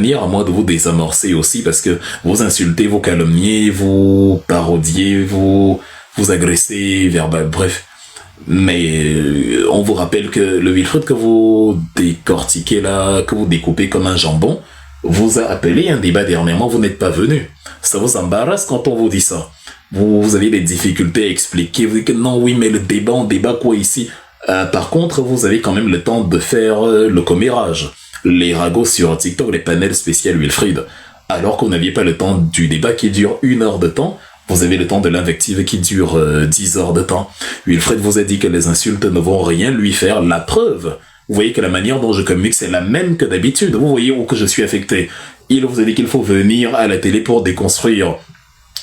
à moi de vous désamorcer aussi parce que vous insultez, vous calomniez, vous parodiez, vous agressez, bref. Mais on vous rappelle que le Wilfred que vous décortiquez là, que vous découpez comme un jambon, vous a appelé un débat dernièrement, vous n'êtes pas venu. Ça vous embarrasse quand on vous dit ça. Vous avez des difficultés à expliquer, vous dites que non, oui, mais le débat, on débat quoi ici? Par contre, vous avez quand même le temps de faire le commérage. Les ragots sur TikTok, les panels spéciaux Wilfried. Alors qu'on n'avait pas le temps du débat qui dure 1 heure de temps, vous avez le temps de l'invective qui dure 10 heures de temps. Wilfried vous a dit que les insultes ne vont rien lui faire. La preuve, vous voyez que la manière dont je communique, c'est la même que d'habitude. Vous voyez où que je suis affecté. Il vous a dit qu'il faut venir à la télé pour déconstruire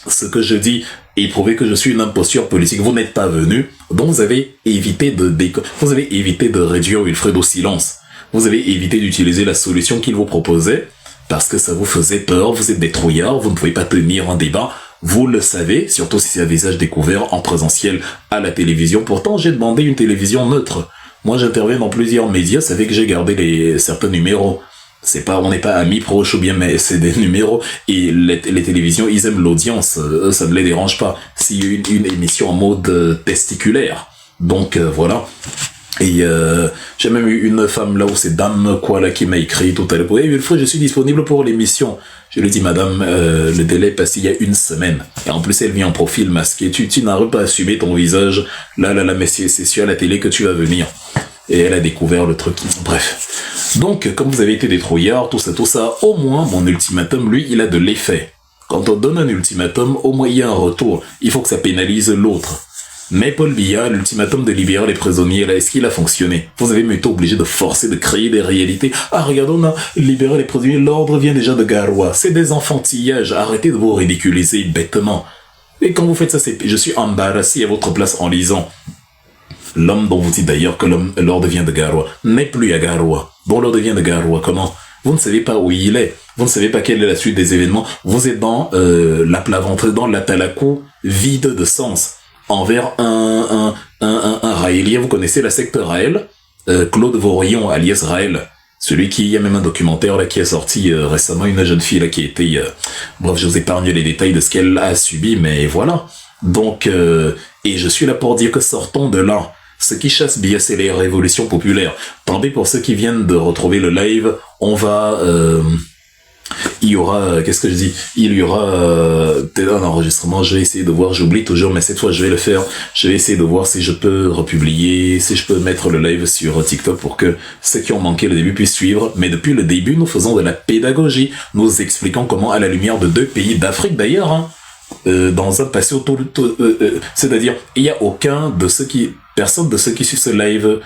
ce que je dis et prouver que je suis une imposture politique. Vous n'êtes pas venu, donc vous avez évité de réduire Wilfried au silence. Vous avez évité d'utiliser la solution qu'il vous proposait parce que ça vous faisait peur, vous êtes des trouillards, vous ne pouvez pas tenir un débat, vous le savez, surtout si c'est à visage découvert en présentiel à la télévision. Pourtant, j'ai demandé une télévision neutre. Moi, j'interviens dans plusieurs médias, ça fait que j'ai gardé certains numéros. On n'est pas amis proches ou bien, mais c'est des numéros. Et les télévisions, ils aiment l'audience, ça ne les dérange pas. S'il y a une émission en mode testiculaire. Donc, voilà. Et j'ai même eu une femme là où c'est Dame quoi là qui m'a écrit tout à l'heure. Oui, Wilfried, je suis disponible pour l'émission. Je lui ai dit, madame, le délai est passé il y a 1 semaine. Et en plus, elle vient en profil masqué. Tu n'arrives pas à assumer ton visage. Là, mais c'est sur la télé que tu vas venir. Et elle a découvert le truc. Bref. Donc, comme vous avez été des trouillards, tout ça, au moins, mon ultimatum, lui, il a de l'effet. Quand on donne un ultimatum, au moins, il y a un retour. Il faut que ça pénalise l'autre. Mais Paul Biya, l'ultimatum de libérer les prisonniers, là, est-ce qu'il a fonctionné? Vous avez été obligé de forcer, de créer des réalités. Ah, regardons, on a libéré les prisonniers, l'ordre vient déjà de Garoua. C'est des enfantillages, arrêtez de vous ridiculiser bêtement. Et quand vous faites ça, je suis embarrassé à votre place en lisant. L'homme dont vous dites d'ailleurs que l'ordre vient de Garoua n'est plus à Garoua. Bon, l'ordre vient de Garoua, comment? Vous ne savez pas où il est. Vous ne savez pas quelle est la suite des événements. Vous êtes dans la plat ventre, dans la talakou vide de sens. Envers un Raélien, vous connaissez la secte Raël, Claude Vorillon, alias Raël, celui qui, il y a même un documentaire là qui est sorti récemment, une jeune fille là qui était, bref, je vous épargne les détails de ce qu'elle a subi, mais voilà. Donc, et je suis là pour dire que sortons de là. Ce qui chasse bien, c'est les révolutions populaires. Tant pis pour ceux qui viennent de retrouver le live, on va... il y aura, qu'est-ce que je dis? Il y aura un enregistrement, je vais essayer de voir, j'oublie toujours, mais cette fois je vais le faire. Je vais essayer de voir si je peux republier, si je peux mettre le live sur TikTok pour que ceux qui ont manqué le début puissent suivre. Mais depuis le début, nous faisons de la pédagogie. Nous expliquons comment, à la lumière de 2 pays d'Afrique d'ailleurs, hein, dans un passé autour c'est-à-dire, il y a personne de ceux qui suivent ce live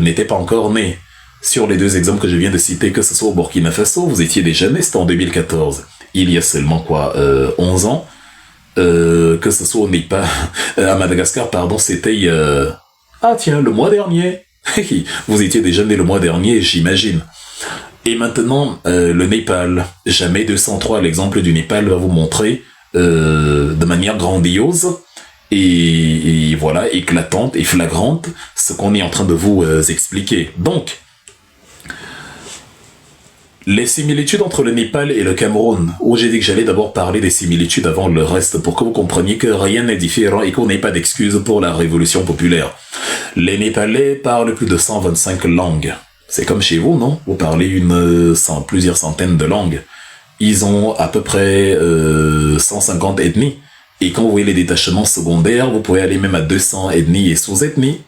n'était pas encore né. Sur les 2 exemples que je viens de citer, que ce soit au Burkina Faso, vous étiez déjà né, c'était en 2014. Il y a seulement 11 ans. Que ce soit au Népal, à Madagascar, pardon, c'était ah tiens, le mois dernier. Vous étiez déjà né le mois dernier, j'imagine. Et maintenant, le Népal. Jamais 203, l'exemple du Népal va vous montrer de manière grandiose et voilà, éclatante et flagrante ce qu'on est en train de vous expliquer. Donc, les similitudes entre le Népal et le Cameroun, où j'ai dit que j'allais d'abord parler des similitudes avant le reste, pour que vous compreniez que rien n'est différent et qu'on n'ait pas d'excuses pour la révolution populaire. Les Népalais parlent plus de 125 langues. C'est comme chez vous, non? Vous parlez plusieurs centaines de langues. Ils ont à peu près 150 ethnies. Et quand vous voyez les détachements secondaires, vous pouvez aller même à 200 ethnies et sous-ethnies.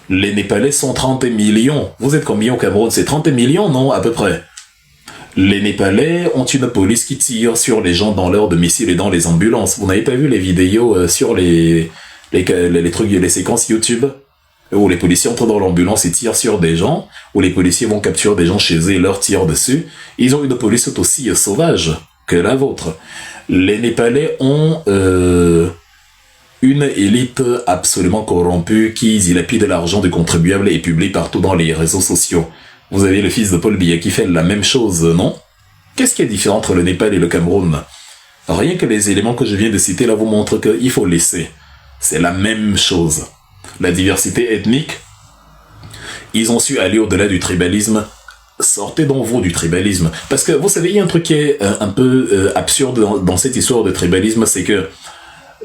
Les Népalais sont 30 millions. Vous êtes combien au Cameroun? C'est 30 millions, non? À peu près. Les Népalais ont une police qui tire sur les gens dans leur domicile et dans les ambulances. Vous n'avez pas vu les vidéos sur les trucs, les séquences YouTube où les policiers entrent dans l'ambulance et tirent sur des gens, où les policiers vont capturer des gens chez eux et leur tirent dessus. Ils ont une police tout aussi sauvage que la vôtre. Les Népalais ont une élite absolument corrompue qui dilapide l'argent du contribuable et publie partout dans les réseaux sociaux. Vous avez le fils de Paul Biya qui fait la même chose, non? Qu'est-ce qui est différent entre le Népal et le Cameroun? Rien que les éléments que je viens de citer là vous montrent qu'il faut laisser. C'est la même chose. La diversité ethnique, ils ont su aller au-delà du tribalisme sortez dans vous du tribalisme. Parce que vous savez, il y a un truc qui est un peu absurde dans cette histoire de tribalisme, c'est que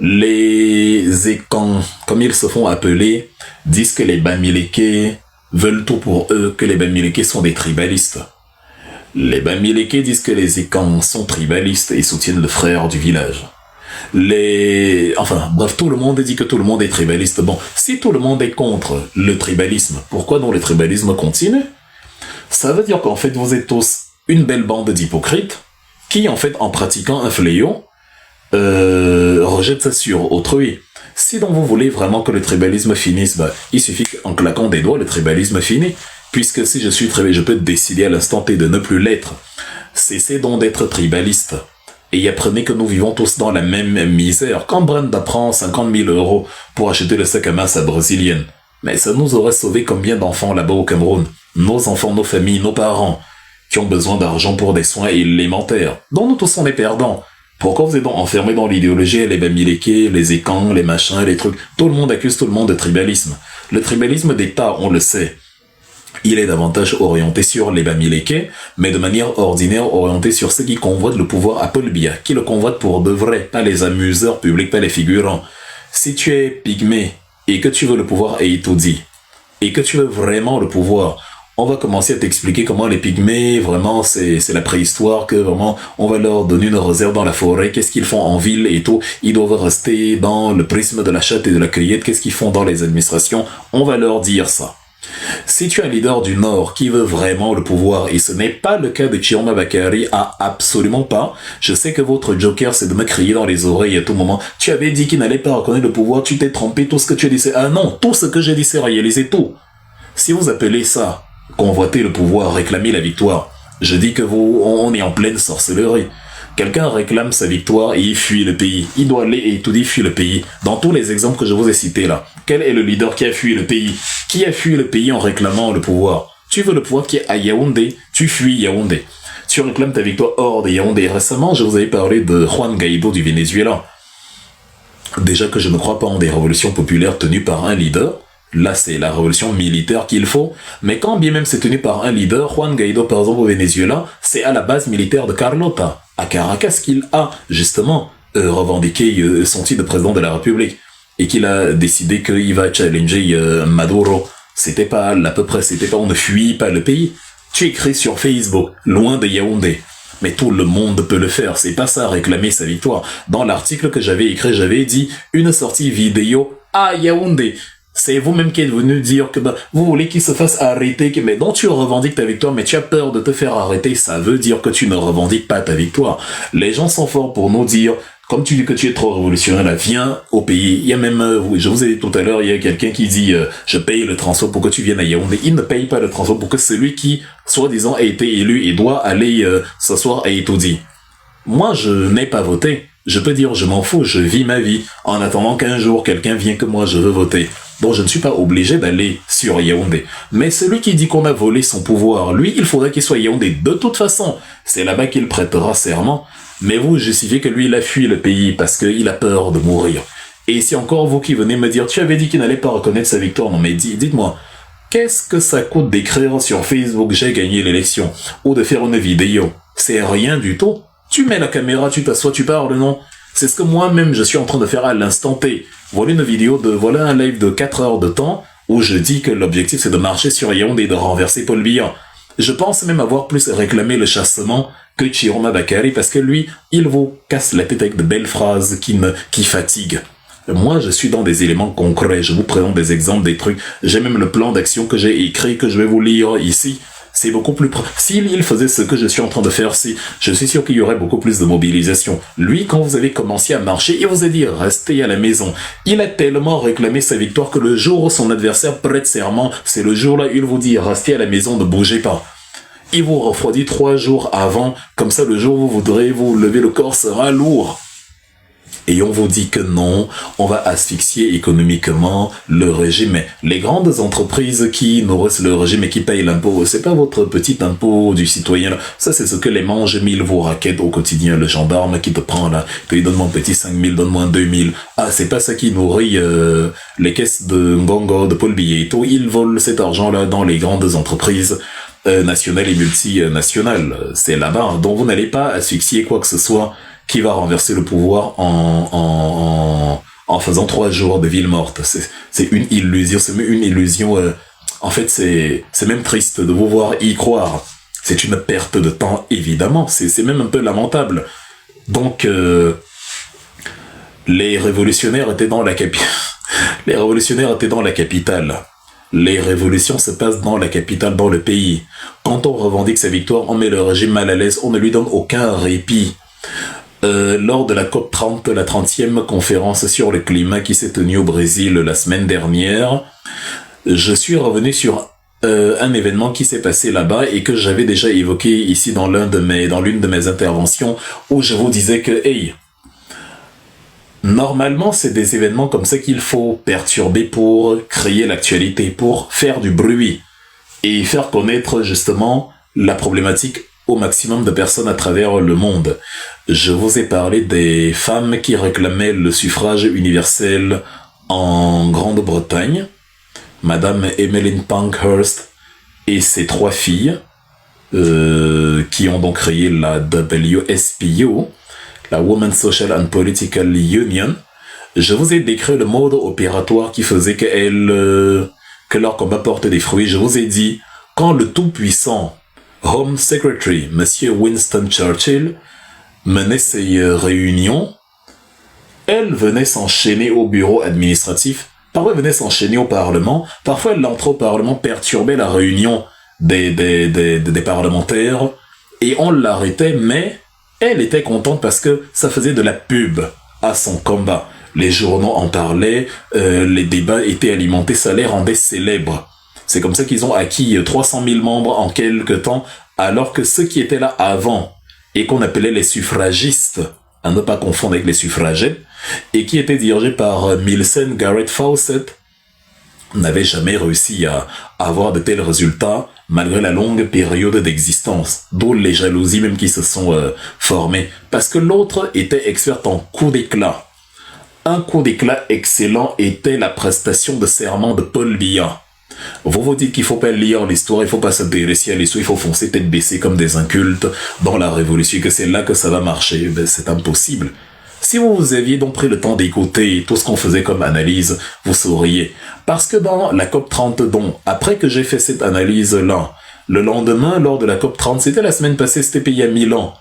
les Ekans, comme ils se font appeler, disent que les Bamileke veulent tout pour eux, que les Bamileke sont des tribalistes. Les Bamileke disent que les Ekans sont tribalistes et soutiennent le frère du village. Enfin, bref, tout le monde dit que tout le monde est tribaliste. Bon, si tout le monde est contre le tribalisme, pourquoi donc le tribalisme continue? Ça veut dire qu'en fait, vous êtes tous une belle bande d'hypocrites qui, en fait, en pratiquant un fléau, rejettent ça sur autrui. Si donc vous voulez vraiment que le tribalisme finisse, bah, il suffit qu'en claquant des doigts, le tribalisme finit. Puisque si je suis tribal, je peux décider à l'instant T de ne plus l'être. Cessez donc d'être tribaliste. Et apprenez que nous vivons tous dans la même misère. Quand Brenda prend 50 000 € pour acheter le sac à main à sa brésilienne, mais ça nous aurait sauvé combien d'enfants là-bas au Cameroun? Nos enfants, nos familles, nos parents, qui ont besoin d'argent pour des soins élémentaires. Donc nous tous on est perdants. Pourquoi vous êtes donc enfermés dans l'idéologie, les Bamileke, les Ekans, les machins, les trucs? Tout le monde accuse tout le monde de tribalisme. Le tribalisme d'État, on le sait. Il est davantage orienté sur les Bamileke, mais de manière ordinaire orienté sur ceux qui convoitent le pouvoir à Paul Biya, qui le convoitent pour de vrai, pas les amuseurs publics, pas les figurants. Si tu es pygmée et que tu veux le pouvoir et il te dit, et que tu veux vraiment le pouvoir, on va commencer à t'expliquer comment les pygmées, vraiment, c'est la préhistoire, que vraiment, on va leur donner une réserve dans la forêt, qu'est-ce qu'ils font en ville et tout, ils doivent rester dans le prisme de la chatte et de la cueillette, qu'est-ce qu'ils font dans les administrations, on va leur dire ça. Si tu es un leader du Nord qui veut vraiment le pouvoir, et ce n'est pas le cas de Chiroma Bakary, absolument pas, je sais que votre joker c'est de me crier dans les oreilles à tout moment, tu avais dit qu'il n'allait pas reconnaître le pouvoir, tu t'es trompé, tout ce que tu as dit c'est... Ah non, tout ce que j'ai dit c'est réaliser tout. Si vous appelez ça convoiter le pouvoir, réclamer la victoire, je dis que on est en pleine sorcellerie. Quelqu'un réclame sa victoire et il fuit le pays. Il doit aller et tout dit fuit le pays. Dans tous les exemples que je vous ai cités là, quel est le leader qui a fui le pays? Qui a fui le pays en réclamant le pouvoir? Tu veux le pouvoir qui est à Yaoundé, tu fuis Yaoundé. Tu réclames ta victoire hors de Yaoundé. Récemment, je vous avais parlé de Juan Guaido du Venezuela. Déjà que je ne crois pas en des révolutions populaires tenues par un leader. Là, c'est la révolution militaire qu'il faut. Mais quand bien même c'est tenu par un leader, Juan Guaido, par exemple, au Venezuela, c'est à la base militaire de Carlota, à Caracas, qu'il a, justement, revendiqué son titre de président de la République. Et qu'il a décidé qu'il va challenger Maduro. C'était pas, à peu près, c'était pas, on ne fuit pas le pays. Tu écris sur Facebook, loin de Yaoundé. Mais tout le monde peut le faire, c'est pas ça, réclamer sa victoire. Dans l'article que j'avais écrit, j'avais dit, une sortie vidéo à Yaoundé. C'est vous-même qui êtes venu dire que vous voulez qu'il se fasse arrêter, mais donc tu revendiques ta victoire, mais tu as peur de te faire arrêter, ça veut dire que tu ne revendiques pas ta victoire. Les gens sont forts pour nous dire, comme tu dis que tu es trop révolutionnaire, là, viens au pays. Il y a même, je vous ai dit tout à l'heure, il y a quelqu'un qui dit, je paye le transport pour que tu viennes à Yaoundé. Il ne paye pas le transport pour que celui qui, soi-disant, a été élu et doit aller s'asseoir à Etoudi. Moi, je n'ai pas voté. Je peux dire, je m'en fous, je vis ma vie, en attendant qu'un jour, quelqu'un vienne que moi, je veux voter. Donc, je ne suis pas obligé d'aller sur Yaoundé. Mais celui qui dit qu'on a volé son pouvoir, lui, il faudrait qu'il soit Yaoundé. De toute façon, c'est là-bas qu'il prêtera serment. Mais vous justifiez que lui, il a fui le pays parce qu'il a peur de mourir. Et si encore vous qui venez me dire, tu avais dit qu'il n'allait pas reconnaître sa victoire, non mais dites-moi, qu'est-ce que ça coûte d'écrire sur Facebook, j'ai gagné l'élection, ou de faire une vidéo? C'est rien du tout. Tu mets la caméra, tu t'assois, tu parles, non? C'est ce que moi-même je suis en train de faire à l'instant T. Voilà une vidéo voilà un live de 4 heures de temps où je dis que l'objectif c'est de marcher sur Yaoundé et de renverser Paul Biya. Je pense même avoir plus réclamé le chassement que Chiroma Bakary parce que lui, il vous casse la tête avec de belles phrases qui fatiguent. Moi, je suis dans des éléments concrets. Je vous présente des exemples, des trucs. J'ai même le plan d'action que j'ai écrit, que je vais vous lire ici. C'est beaucoup plus... S'il faisait ce que je suis en train de faire, je suis sûr qu'il y aurait beaucoup plus de mobilisation. Lui, quand vous avez commencé à marcher, il vous a dit « Restez à la maison ». Il a tellement réclamé sa victoire que le jour où son adversaire prête serment, c'est le jour-là où il vous dit « Restez à la maison, ne bougez pas ». Il vous refroidit 3 jours avant, comme ça le jour où vous voudrez vous lever le corps sera lourd. Et on vous dit que non, on va asphyxier économiquement le régime. Mais les grandes entreprises qui nourrissent le régime et qui payent l'impôt, c'est pas votre petit impôt du citoyen. Ça, c'est ce que les mange 1000 vous raquettent au quotidien. Le gendarme qui te prend là, te dit donne-moi un petit 5000, donne-moi un 2000. Ah, c'est pas ça qui nourrit les caisses de Ngongo, de Paul Biya et tout. Ils volent cet argent-là dans les grandes entreprises. nationales et multinationales. C'est là-bas dont vous n'allez pas asphyxier quoi que ce soit qui va renverser le pouvoir en faisant 3 jours de ville morte. C'est une illusion, c'est même une illusion. En fait, c'est même triste de vous voir y croire. C'est une perte de temps, évidemment. C'est même un peu lamentable. Donc, les révolutionnaires étaient dans la capitale. Les révolutionnaires étaient dans la capitale. Les révolutions se passent dans la capitale, dans le pays. Quand on revendique sa victoire, on met le régime mal à l'aise, on ne lui donne aucun répit. Lors de la COP 30, la 30e conférence sur le climat qui s'est tenue au Brésil la semaine dernière, je suis revenu sur un événement qui s'est passé là-bas et que j'avais déjà évoqué ici dans l'une de mes interventions où je vous disais que, hey, normalement, c'est des événements comme ça qu'il faut perturber pour créer l'actualité, pour faire du bruit et faire connaître justement la problématique au maximum de personnes à travers le monde. Je vous ai parlé des femmes qui réclamaient le suffrage universel en Grande-Bretagne, Madame Emmeline Pankhurst et ses 3 filles, qui ont donc créé la WSPU, la Women's Social and Political Union. Je vous ai décrit le mode opératoire qui faisait que leur combat porte des fruits. Je vous ai dit, quand le tout-puissant Home Secretary, Monsieur Winston Churchill, menait ses réunions, elle venait s'enchaîner au bureau administratif, parfois elle venait s'enchaîner au Parlement, parfois elle entrait au Parlement, perturbait la réunion des parlementaires, et on l'arrêtait, mais elle était contente parce que ça faisait de la pub à son combat. Les journaux en parlaient, les débats étaient alimentés, ça les rendait célèbres. C'est comme ça qu'ils ont acquis 300 000 membres en quelques temps, alors que ceux qui étaient là avant, et qu'on appelait les suffragistes, à ne pas confondre avec les suffragettes, et qui étaient dirigés par Millicent Garrett Fawcett, n'avaient jamais réussi à avoir de tels résultats, malgré la longue période d'existence, d'où les jalousies même qui se sont formées. Parce que l'autre était expert en coup d'éclat. Un coup d'éclat excellent était la prestation de serment de Paul Biya. Vous dites qu'il faut pas lire l'histoire, il faut pas s'intéresser à l'histoire, il faut foncer tête baissée comme des incultes dans la révolution, que c'est là que ça va marcher. Ben, c'est impossible. Si vous aviez donc pris le temps d'écouter tout ce qu'on faisait comme analyse, vous sauriez. Parce que dans la COP 30, donc, après que j'ai fait cette analyse-là, le lendemain, lors de la COP 30, c'était la semaine passée, c'était payé à Milan.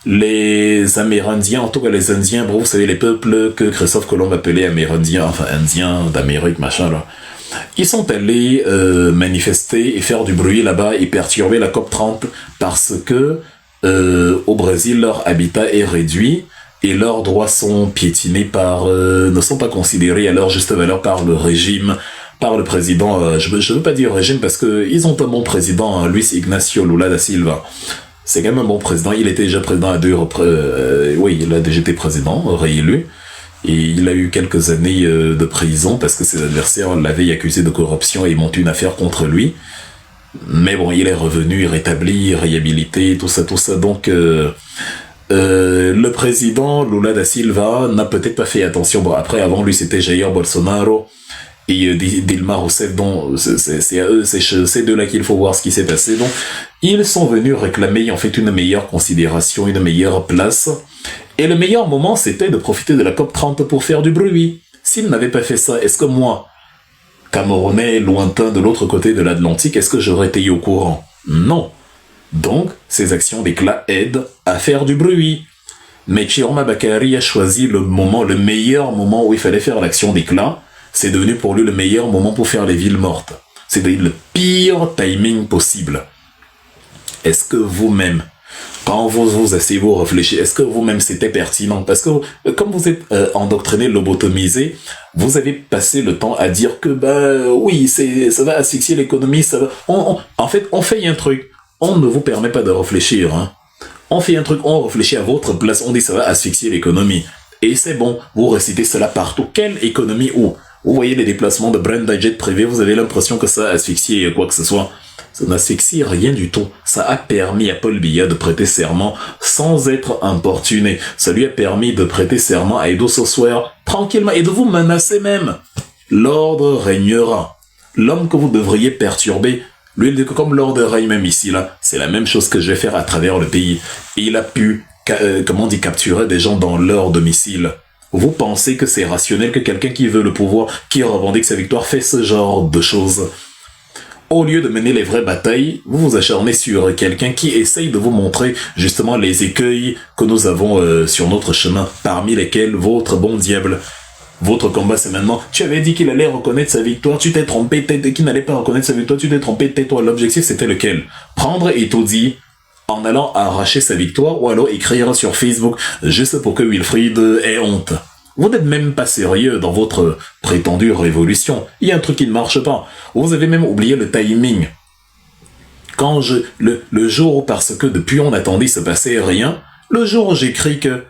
Les Amérindiens, en tout cas les Indiens, vous savez, les peuples que Christophe Colomb appelait Amérindiens, enfin Indiens d'Amérique, machin, là. Ils sont allés manifester et faire du bruit là-bas et perturber la COP 30 parce que au Brésil, leur habitat est réduit et leurs droits sont piétinés ne sont pas considérés à leur juste valeur par le régime, par le président. Je veux pas dire régime parce que ils ont un bon président, Luis Ignacio Lula da Silva. C'est quand même un bon président. Il était déjà président à 2 reprises. Oui, il a déjà été président, réélu. Et il a eu quelques années de prison parce que ses adversaires l'avaient accusé de corruption et monté une affaire contre lui. Mais bon, il est revenu, rétabli, réhabilité, tout ça. Donc, le président Lula da Silva n'a peut-être pas fait attention. Bon, après, avant lui, c'était Jair Bolsonaro et Dilma Rousseff. Donc, c'est à eux, c'est ces deux-là qu'il faut voir ce qui s'est passé. Donc, ils sont venus réclamer en fait une meilleure considération, une meilleure place. Et le meilleur moment, c'était de profiter de la COP 30 pour faire du bruit. S'ils n'avaient pas fait ça, est-ce que moi, Camerounais lointain de l'autre côté de l'Atlantique, est-ce que j'aurais été au courant? Non. Donc, ces actions d'éclat aident à faire du bruit. Mais Chiroma Bakary a choisi le meilleur moment où il fallait faire l'action d'éclat. C'est devenu pour lui le meilleur moment pour faire les villes mortes. C'est-à-dire le pire timing possible. Est-ce que vous-même, quand vous asseyez, vous réfléchissez, est-ce que vous-même c'était pertinent? Parce que comme vous êtes endoctriné, lobotomisé, vous avez passé le temps à dire que oui, ça va asphyxier l'économie, ça va. En fait, on fait un truc. On ne vous permet pas de réfléchir. Hein. On fait un truc, on réfléchit à votre place, on dit ça va asphyxier l'économie. Et c'est bon, vous récitez cela partout. Quelle économie où? Vous voyez les déplacements de Brenda Jet privé, vous avez l'impression que ça asphyxie quoi que ce soit. Ça n'asphyxie rien du tout. Ça a permis à Paul Biya de prêter serment sans être importuné. Ça lui a permis de prêter serment à Edo Sosware tranquillement et de vous menacer même. L'ordre régnera. L'homme que vous devriez perturber, Lui, il dit que comme Lord Ray, même ici, là, c'est la même chose que je vais faire à travers le pays. Et il a pu, capturer des gens dans leur domicile. Vous pensez que c'est rationnel que quelqu'un qui veut le pouvoir, qui revendique sa victoire, fait ce genre de choses? Au lieu de mener les vraies batailles, vous vous acharnez sur quelqu'un qui essaye de vous montrer justement les écueils que nous avons sur notre chemin, parmi lesquels votre bon diable. Votre combat, c'est maintenant, tu avais dit qu'il allait reconnaître sa victoire, tu t'es trompé, qu'il n'allait pas reconnaître sa victoire, tu t'es trompé, tais-toi. L'objectif, c'était lequel? Prendre et tout dit, en allant arracher sa victoire, ou alors écrire sur Facebook, juste pour que Wilfried ait honte. Vous n'êtes même pas sérieux dans votre prétendue révolution. Il y a un truc qui ne marche pas. Vous avez même oublié le timing. Quand le jour où, parce que depuis on attendait, il se passait rien, le jour où j'écris que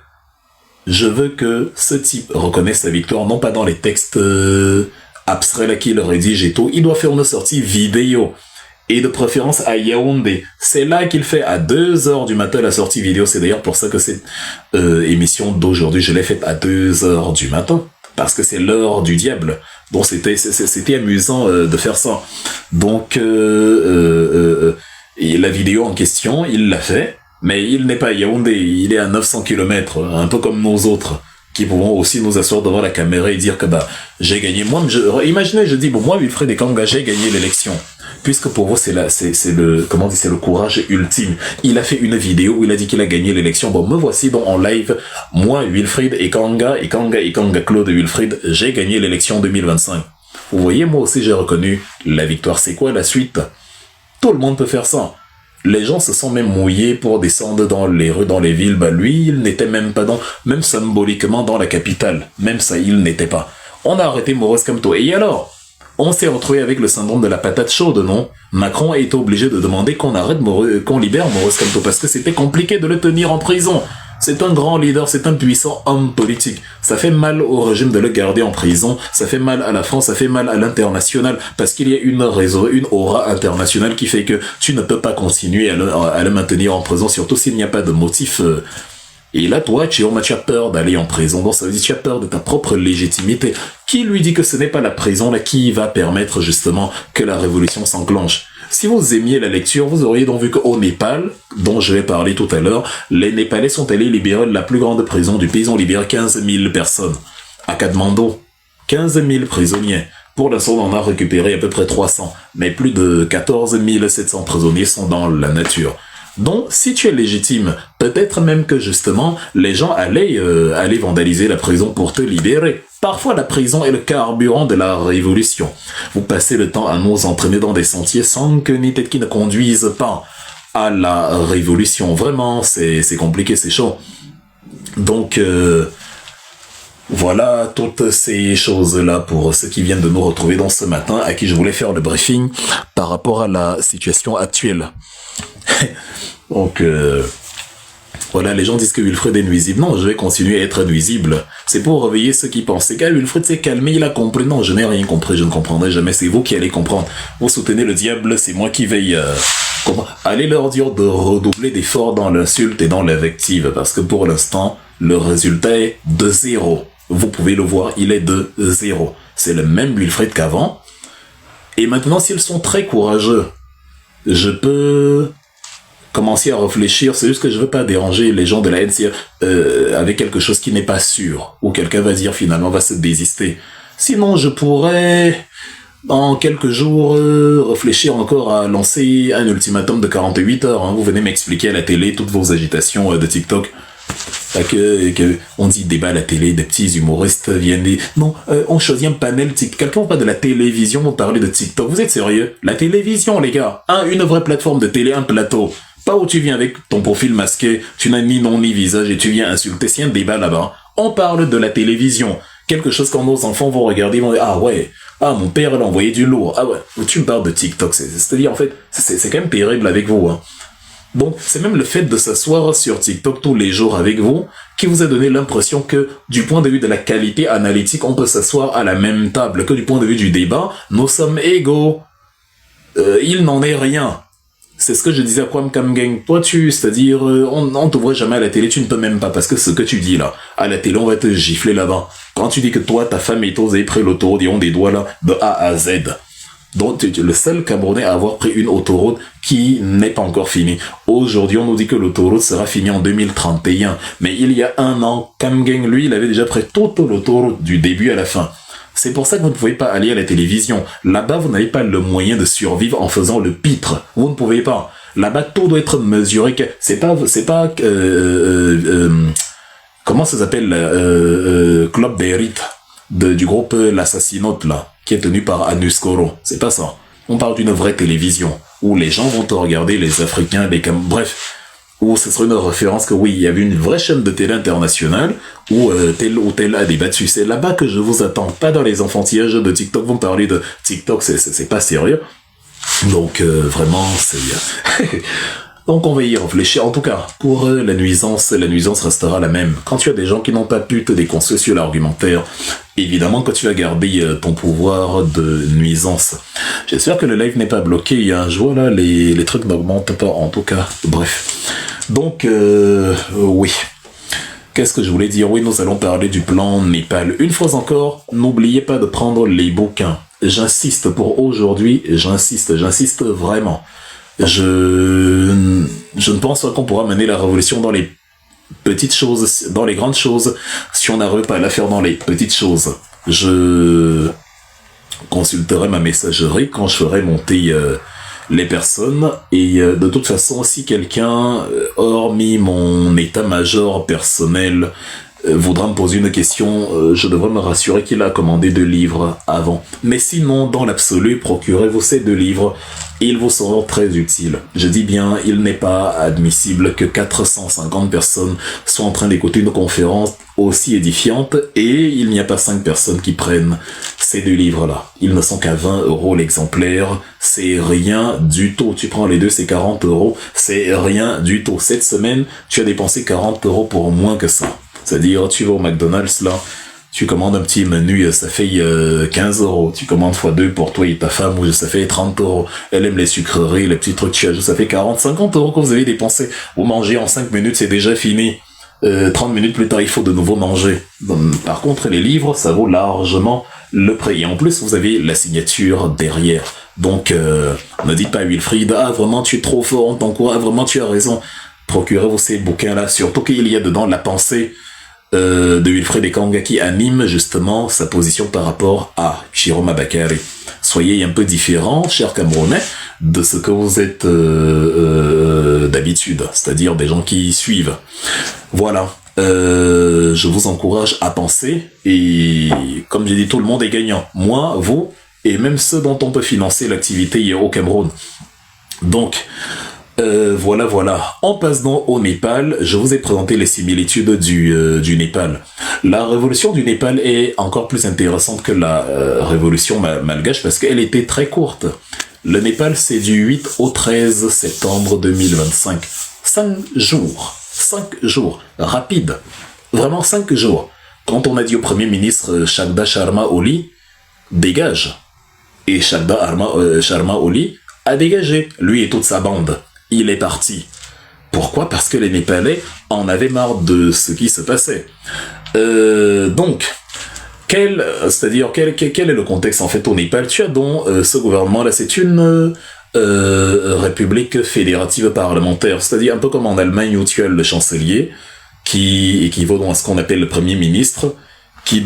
je veux que ce type reconnaisse sa victoire, non pas dans les textes abstraits là qu'il rédige et tout, il doit faire une sortie vidéo. Et de préférence à Yaoundé. C'est là qu'il fait à 2h du matin la sortie vidéo. C'est d'ailleurs pour ça que cette émission d'aujourd'hui, je l'ai faite à 2h du matin. Parce que c'est l'heure du diable. Donc c'était amusant de faire ça. Donc et la vidéo en question, il l'a fait. Mais il n'est pas à Yaoundé, il est à 900 km, un peu comme nous autres, qui pouvons aussi nous asseoir devant la caméra et dire que j'ai gagné. Moi, imaginez, je dis, moi, Wilfried Ekanga, j'ai gagné l'élection. Puisque pour vous, c'est le courage ultime. Il a fait une vidéo où il a dit qu'il a gagné l'élection. Bon, me voici donc en live. Moi, Wilfried Ekanga, Claude Wilfried, j'ai gagné l'élection 2025. Vous voyez, moi aussi, j'ai reconnu la victoire. C'est quoi la suite? Tout le monde peut faire ça. Les gens se sont même mouillés pour descendre dans les rues, dans les villes. Lui, il n'était même pas même symboliquement dans la capitale. Même ça, il n'était pas. On a arrêté Maurice Kamto. Et alors? On s'est retrouvé avec le syndrome de la patate chaude, non? Macron a été obligé de demander qu'on libère Maurice Kamto parce que c'était compliqué de le tenir en prison. C'est un grand leader, c'est un puissant homme politique. Ça fait mal au régime de le garder en prison, ça fait mal à la France, ça fait mal à l'international, parce qu'il y a une aura internationale qui fait que tu ne peux pas continuer à le maintenir en prison, surtout s'il n'y a pas de motif. Et là, toi, tu as peur d'aller en prison, donc ça veut dire que tu as peur de ta propre légitimité. Qui lui dit que ce n'est pas la prison là qui va permettre justement que la révolution s'enclenche? Si vous aimiez la lecture, vous auriez donc vu qu'au Népal, dont je vais parler tout à l'heure, les Népalais sont allés libérer la plus grande prison du pays. Ils ont libéré 15 000 personnes. À Katmandou, 15 000 prisonniers. Pour l'instant, on en a récupéré à peu près 300. Mais plus de 14 700 prisonniers sont dans la nature. Donc, si tu es légitime, peut-être même que justement, les gens allaient vandaliser la prison pour te libérer. Parfois, la prison est le carburant de la révolution. Vous passez le temps à nous entraîner dans des sentiers sans queue ni tête qui ne conduisent pas à la révolution. Vraiment, c'est compliqué, c'est chaud. Donc, voilà toutes ces choses-là pour ceux qui viennent de nous retrouver dans ce matin, à qui je voulais faire le briefing par rapport à la situation actuelle. Donc, voilà, les gens disent que Wilfried est nuisible. Non, je vais continuer à être nuisible. C'est pour réveiller ceux qui pensaient que Wilfried s'est calmé, il a compris. Non, je n'ai rien compris, je ne comprendrai jamais. C'est vous qui allez comprendre. Vous soutenez le diable, c'est moi qui veille. Allez leur dire de redoubler d'efforts dans l'insulte et dans l'invective, parce que pour l'instant, le résultat est de 0. Vous pouvez le voir, il est de 0. C'est le même Wilfried qu'avant. Et maintenant, s'ils sont très courageux, je peux commencer à réfléchir. C'est juste que je veux pas déranger les gens de la NCA avec quelque chose qui n'est pas sûr, ou quelqu'un va dire finalement va se désister. Sinon, je pourrais dans quelques jours réfléchir encore à lancer un ultimatum de 48 heures. Hein. Vous venez m'expliquer à la télé toutes vos agitations de TikTok. On dit débat à la télé, des petits humoristes viennent dire non, on choisit un panel TikTok. Quelqu'un pas de la télévision pour parler de TikTok. Vous êtes sérieux? La télévision, les gars. Une vraie plateforme de télé, un plateau. Pas où tu viens avec ton profil masqué, tu n'as ni nom ni visage et tu viens insulter. C'est un débat là-bas. On parle de la télévision. Quelque chose quand nos enfants vont regarder, ils vont dire ah ouais, mon père il a envoyé du lourd. Ah ouais, tu me parles de TikTok. C'est-à-dire en fait, c'est quand même terrible avec vous. Hein. Donc, c'est même le fait de s'asseoir sur TikTok tous les jours avec vous qui vous a donné l'impression que, du point de vue de la qualité analytique, on peut s'asseoir à la même table, que du point de vue du débat, nous sommes égaux. Il n'en est rien. C'est ce que je disais à Kwame Kamgang. Toi, c'est-à-dire, on te voit jamais à la télé, tu ne peux même pas, parce que ce que tu dis là, à la télé, on va te gifler là-bas. Quand tu dis que toi, ta femme et toi, vous avez pris l'autoroute, ils ont des doigts là, de A à Z. Donc, le seul Camerounais à avoir pris une autoroute qui n'est pas encore finie. Aujourd'hui, on nous dit que l'autoroute sera finie en 2031. Mais il y a un an, Camgeng, lui, il avait déjà pris toute l'autoroute du début à la fin. C'est pour ça que vous ne pouvez pas aller à la télévision. Là-bas, vous n'avez pas le moyen de survivre en faisant le pitre. Vous ne pouvez pas. Là-bas, tout doit être mesuré. Comment ça s'appelle Club Berit du groupe L'Assassinote, là, qui est tenu par Anuskoro. C'est pas ça. On parle d'une vraie télévision, où les gens vont te regarder, les Africains, bref, où ce serait une référence que oui, il y avait une vraie chaîne de télé internationale, où tel ou tel a débattu. C'est là-bas que je vous attends, pas dans les enfantillages de TikTok. Vous me parlez de TikTok, c'est pas sérieux. Donc, vraiment, c'est bien. Donc on va y réfléchir. En tout cas, pour la nuisance restera la même. Quand tu as des gens qui n'ont pas pu te déconstruire sur l'argumentaire, évidemment que tu vas garder ton pouvoir de nuisance. J'espère que le live n'est pas bloqué. Hein. Je vois là, les trucs n'augmentent pas, en tout cas. Bref. Donc, oui. Qu'est-ce que je voulais dire? Oui, nous allons parler du plan Népal. Une fois encore, n'oubliez pas de prendre les bouquins. J'insiste pour aujourd'hui, j'insiste vraiment. Je ne pense pas qu'on pourra mener la révolution dans les petites choses, dans les grandes choses, si on n'arrive pas à la faire dans les petites choses. Je consulterai ma messagerie quand je ferai monter les personnes, et de toute façon, si quelqu'un, hormis mon état-major personnel, voudra me poser une question, je devrais me rassurer qu'il a commandé 2 livres avant. Mais sinon, dans l'absolu, procurez-vous ces 2 livres, ils vous seront très utiles. Je dis bien, il n'est pas admissible que 450 personnes soient en train d'écouter une conférence aussi édifiante, et il n'y a pas 5 personnes qui prennent ces 2 livres-là. Ils ne sont qu'à 20 € l'exemplaire, c'est rien du tout. Tu prends les 2, c'est 40 €, c'est rien du tout. Cette semaine, tu as dépensé 40 € pour moins que ça. C'est-à-dire, tu vas au McDonald's, là, tu commandes un petit menu, ça fait 15 €. Tu commandes x2 pour toi et ta femme, ou ça fait 30 €. Elle aime les sucreries, les petits trucs, ça fait 40, 50 € que vous avez dépensé. Vous mangez en 5 minutes, c'est déjà fini. 30 minutes plus tard, il faut de nouveau manger. Par contre, les livres, ça vaut largement le prix. Et en plus, vous avez la signature derrière. Donc, ne dites pas à Wilfried, ah, vraiment, tu es trop fort, on t'encourage, ah, vraiment, tu as raison. Procurez-vous ces bouquins-là, surtout qu'il y a dedans la pensée de Wilfried Ekanga qui anime justement sa position par rapport à Chiroma Bakary. Soyez un peu différents, chers Camerounais, de ce que vous êtes d'habitude, c'est-à-dire des gens qui suivent. Voilà, je vous encourage à penser, et comme j'ai dit, tout le monde est gagnant. Moi, vous, et même ceux dont on peut financer l'activité au Cameroun. Donc, voilà. On passe donc au Népal. Je vous ai présenté les similitudes du Népal. La révolution du Népal est encore plus intéressante que la révolution malgache parce qu'elle était très courte. Le Népal, c'est du 8 au 13 septembre 2025. 5 jours. 5 jours. Rapide. Vraiment 5 jours. Quand on a dit au Premier ministre Chagda Sharma Oli, dégage. Et Chagda Sharma Oli a dégagé, lui et toute sa bande. Il est parti. Pourquoi? Parce que les Népalais en avaient marre de ce qui se passait. Donc, quel est le contexte en fait au Népal? Tu as donc ce gouvernement-là, c'est une république fédérative parlementaire, c'est-à-dire un peu comme en Allemagne où tu as le chancelier, qui équivaut donc à ce qu'on appelle le premier ministre, qui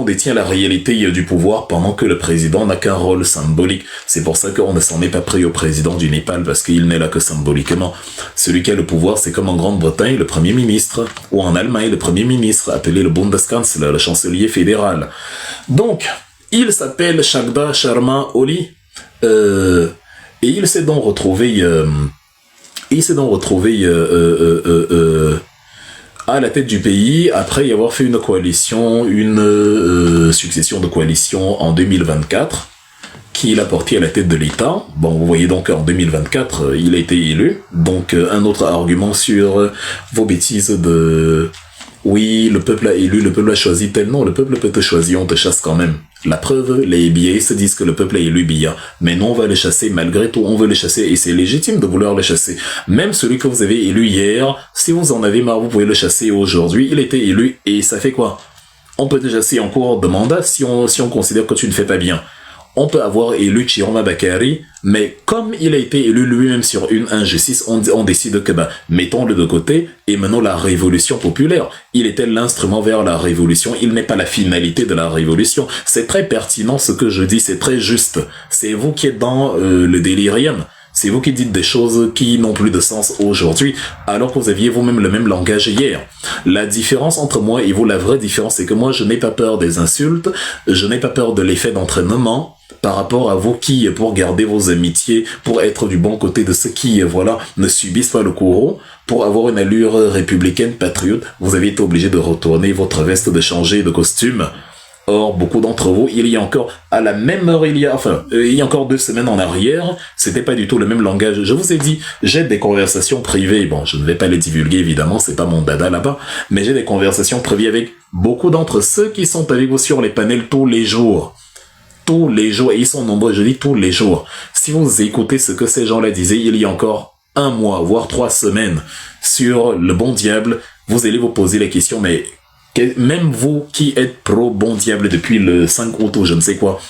détient la réalité du pouvoir pendant que le président n'a qu'un rôle symbolique. C'est pour ça qu'on ne s'en est pas pris au président du Népal, parce qu'il n'est là que symboliquement. Celui qui a le pouvoir, c'est comme en Grande-Bretagne, le premier ministre, ou en Allemagne, le premier ministre, appelé le Bundeskanzler, le chancelier fédéral. Donc, il s'appelle Chagda Sharma Oli, et il s'est donc retrouvé à la tête du pays après y avoir fait une succession de coalitions en 2024 qui l'a porté à la tête de l'État. Bon, vous voyez donc en 2024, il a été élu. Donc un autre argument sur vos bêtises de oui, le peuple a élu, le peuple a choisi tel. Non, le peuple peut te choisir, on te chasse quand même. La preuve, les billets se disent que le peuple a élu Biya. Mais non, on va les chasser malgré tout, on veut les chasser et c'est légitime de vouloir les chasser. Même celui que vous avez élu hier, si vous en avez marre, vous pouvez le chasser aujourd'hui. Il était élu et ça fait quoi? On peut te chasser en cours de mandat si on considère que tu ne fais pas bien. on peut avoir élu Chiroma Bakary, mais comme il a été élu lui-même sur une injustice, on décide que, mettons-le de côté et menons la révolution populaire. Il était l'instrument vers la révolution, il n'est pas la finalité de la révolution. C'est très pertinent ce que je dis, c'est très juste. C'est vous qui êtes dans le délirium. C'est vous qui dites des choses qui n'ont plus de sens aujourd'hui, alors que vous aviez vous-même le même langage hier. La différence entre moi et vous, la vraie différence, c'est que moi, je n'ai pas peur des insultes, je n'ai pas peur de l'effet d'entraînement, par rapport à vous qui, pour garder vos amitiés, pour être du bon côté de ceux qui, voilà, ne subissent pas le courroux, pour avoir une allure républicaine, patriote, vous avez été obligé de retourner votre veste, de changer de costume. Or, beaucoup d'entre vous, il y a encore, à la même heure, il y a encore 2 semaines en arrière, c'était pas du tout le même langage. Je vous ai dit, j'ai des conversations privées, bon, je ne vais pas les divulguer, évidemment, c'est pas mon dada là-bas, mais j'ai des conversations privées avec beaucoup d'entre ceux qui sont avec vous sur les panels tous les jours. Tous les jours, et ils sont nombreux, je dis tous les jours. Si vous écoutez ce que ces gens-là disaient il y a encore 1 mois, voire 3 semaines, sur le bon diable, vous allez vous poser la question, mais même vous qui êtes pro bon diable depuis le 5 août ou je ne sais quoi,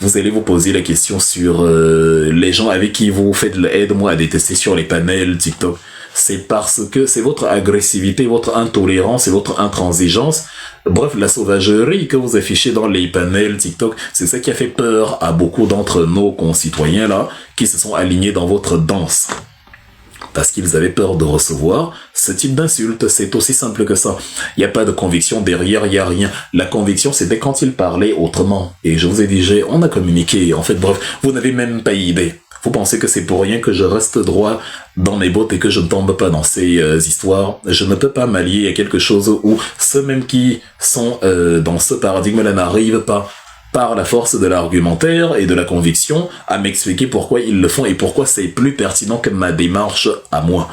vous allez vous poser la question sur les gens avec qui vous faites aide-moi à détester sur les panels, TikTok. C'est parce que c'est votre agressivité, votre intolérance et votre intransigeance, bref, la sauvagerie que vous affichez dans les panels TikTok, c'est ça qui a fait peur à beaucoup d'entre nos concitoyens là, qui se sont alignés dans votre danse. Parce qu'ils avaient peur de recevoir ce type d'insulte. C'est aussi simple que ça. Il n'y a pas de conviction derrière, il n'y a rien. La conviction, c'était quand ils parlaient autrement. Et je vous ai dit, on a communiqué. En fait, bref, vous n'avez même pas idée. Vous pensez que c'est pour rien que je reste droit dans mes bottes et que je ne tombe pas dans ces histoires. Je ne peux pas m'allier à quelque chose où ceux même qui sont dans ce paradigme-là n'arrivent pas par la force de l'argumentaire et de la conviction, à m'expliquer pourquoi ils le font et pourquoi c'est plus pertinent que ma démarche à moi.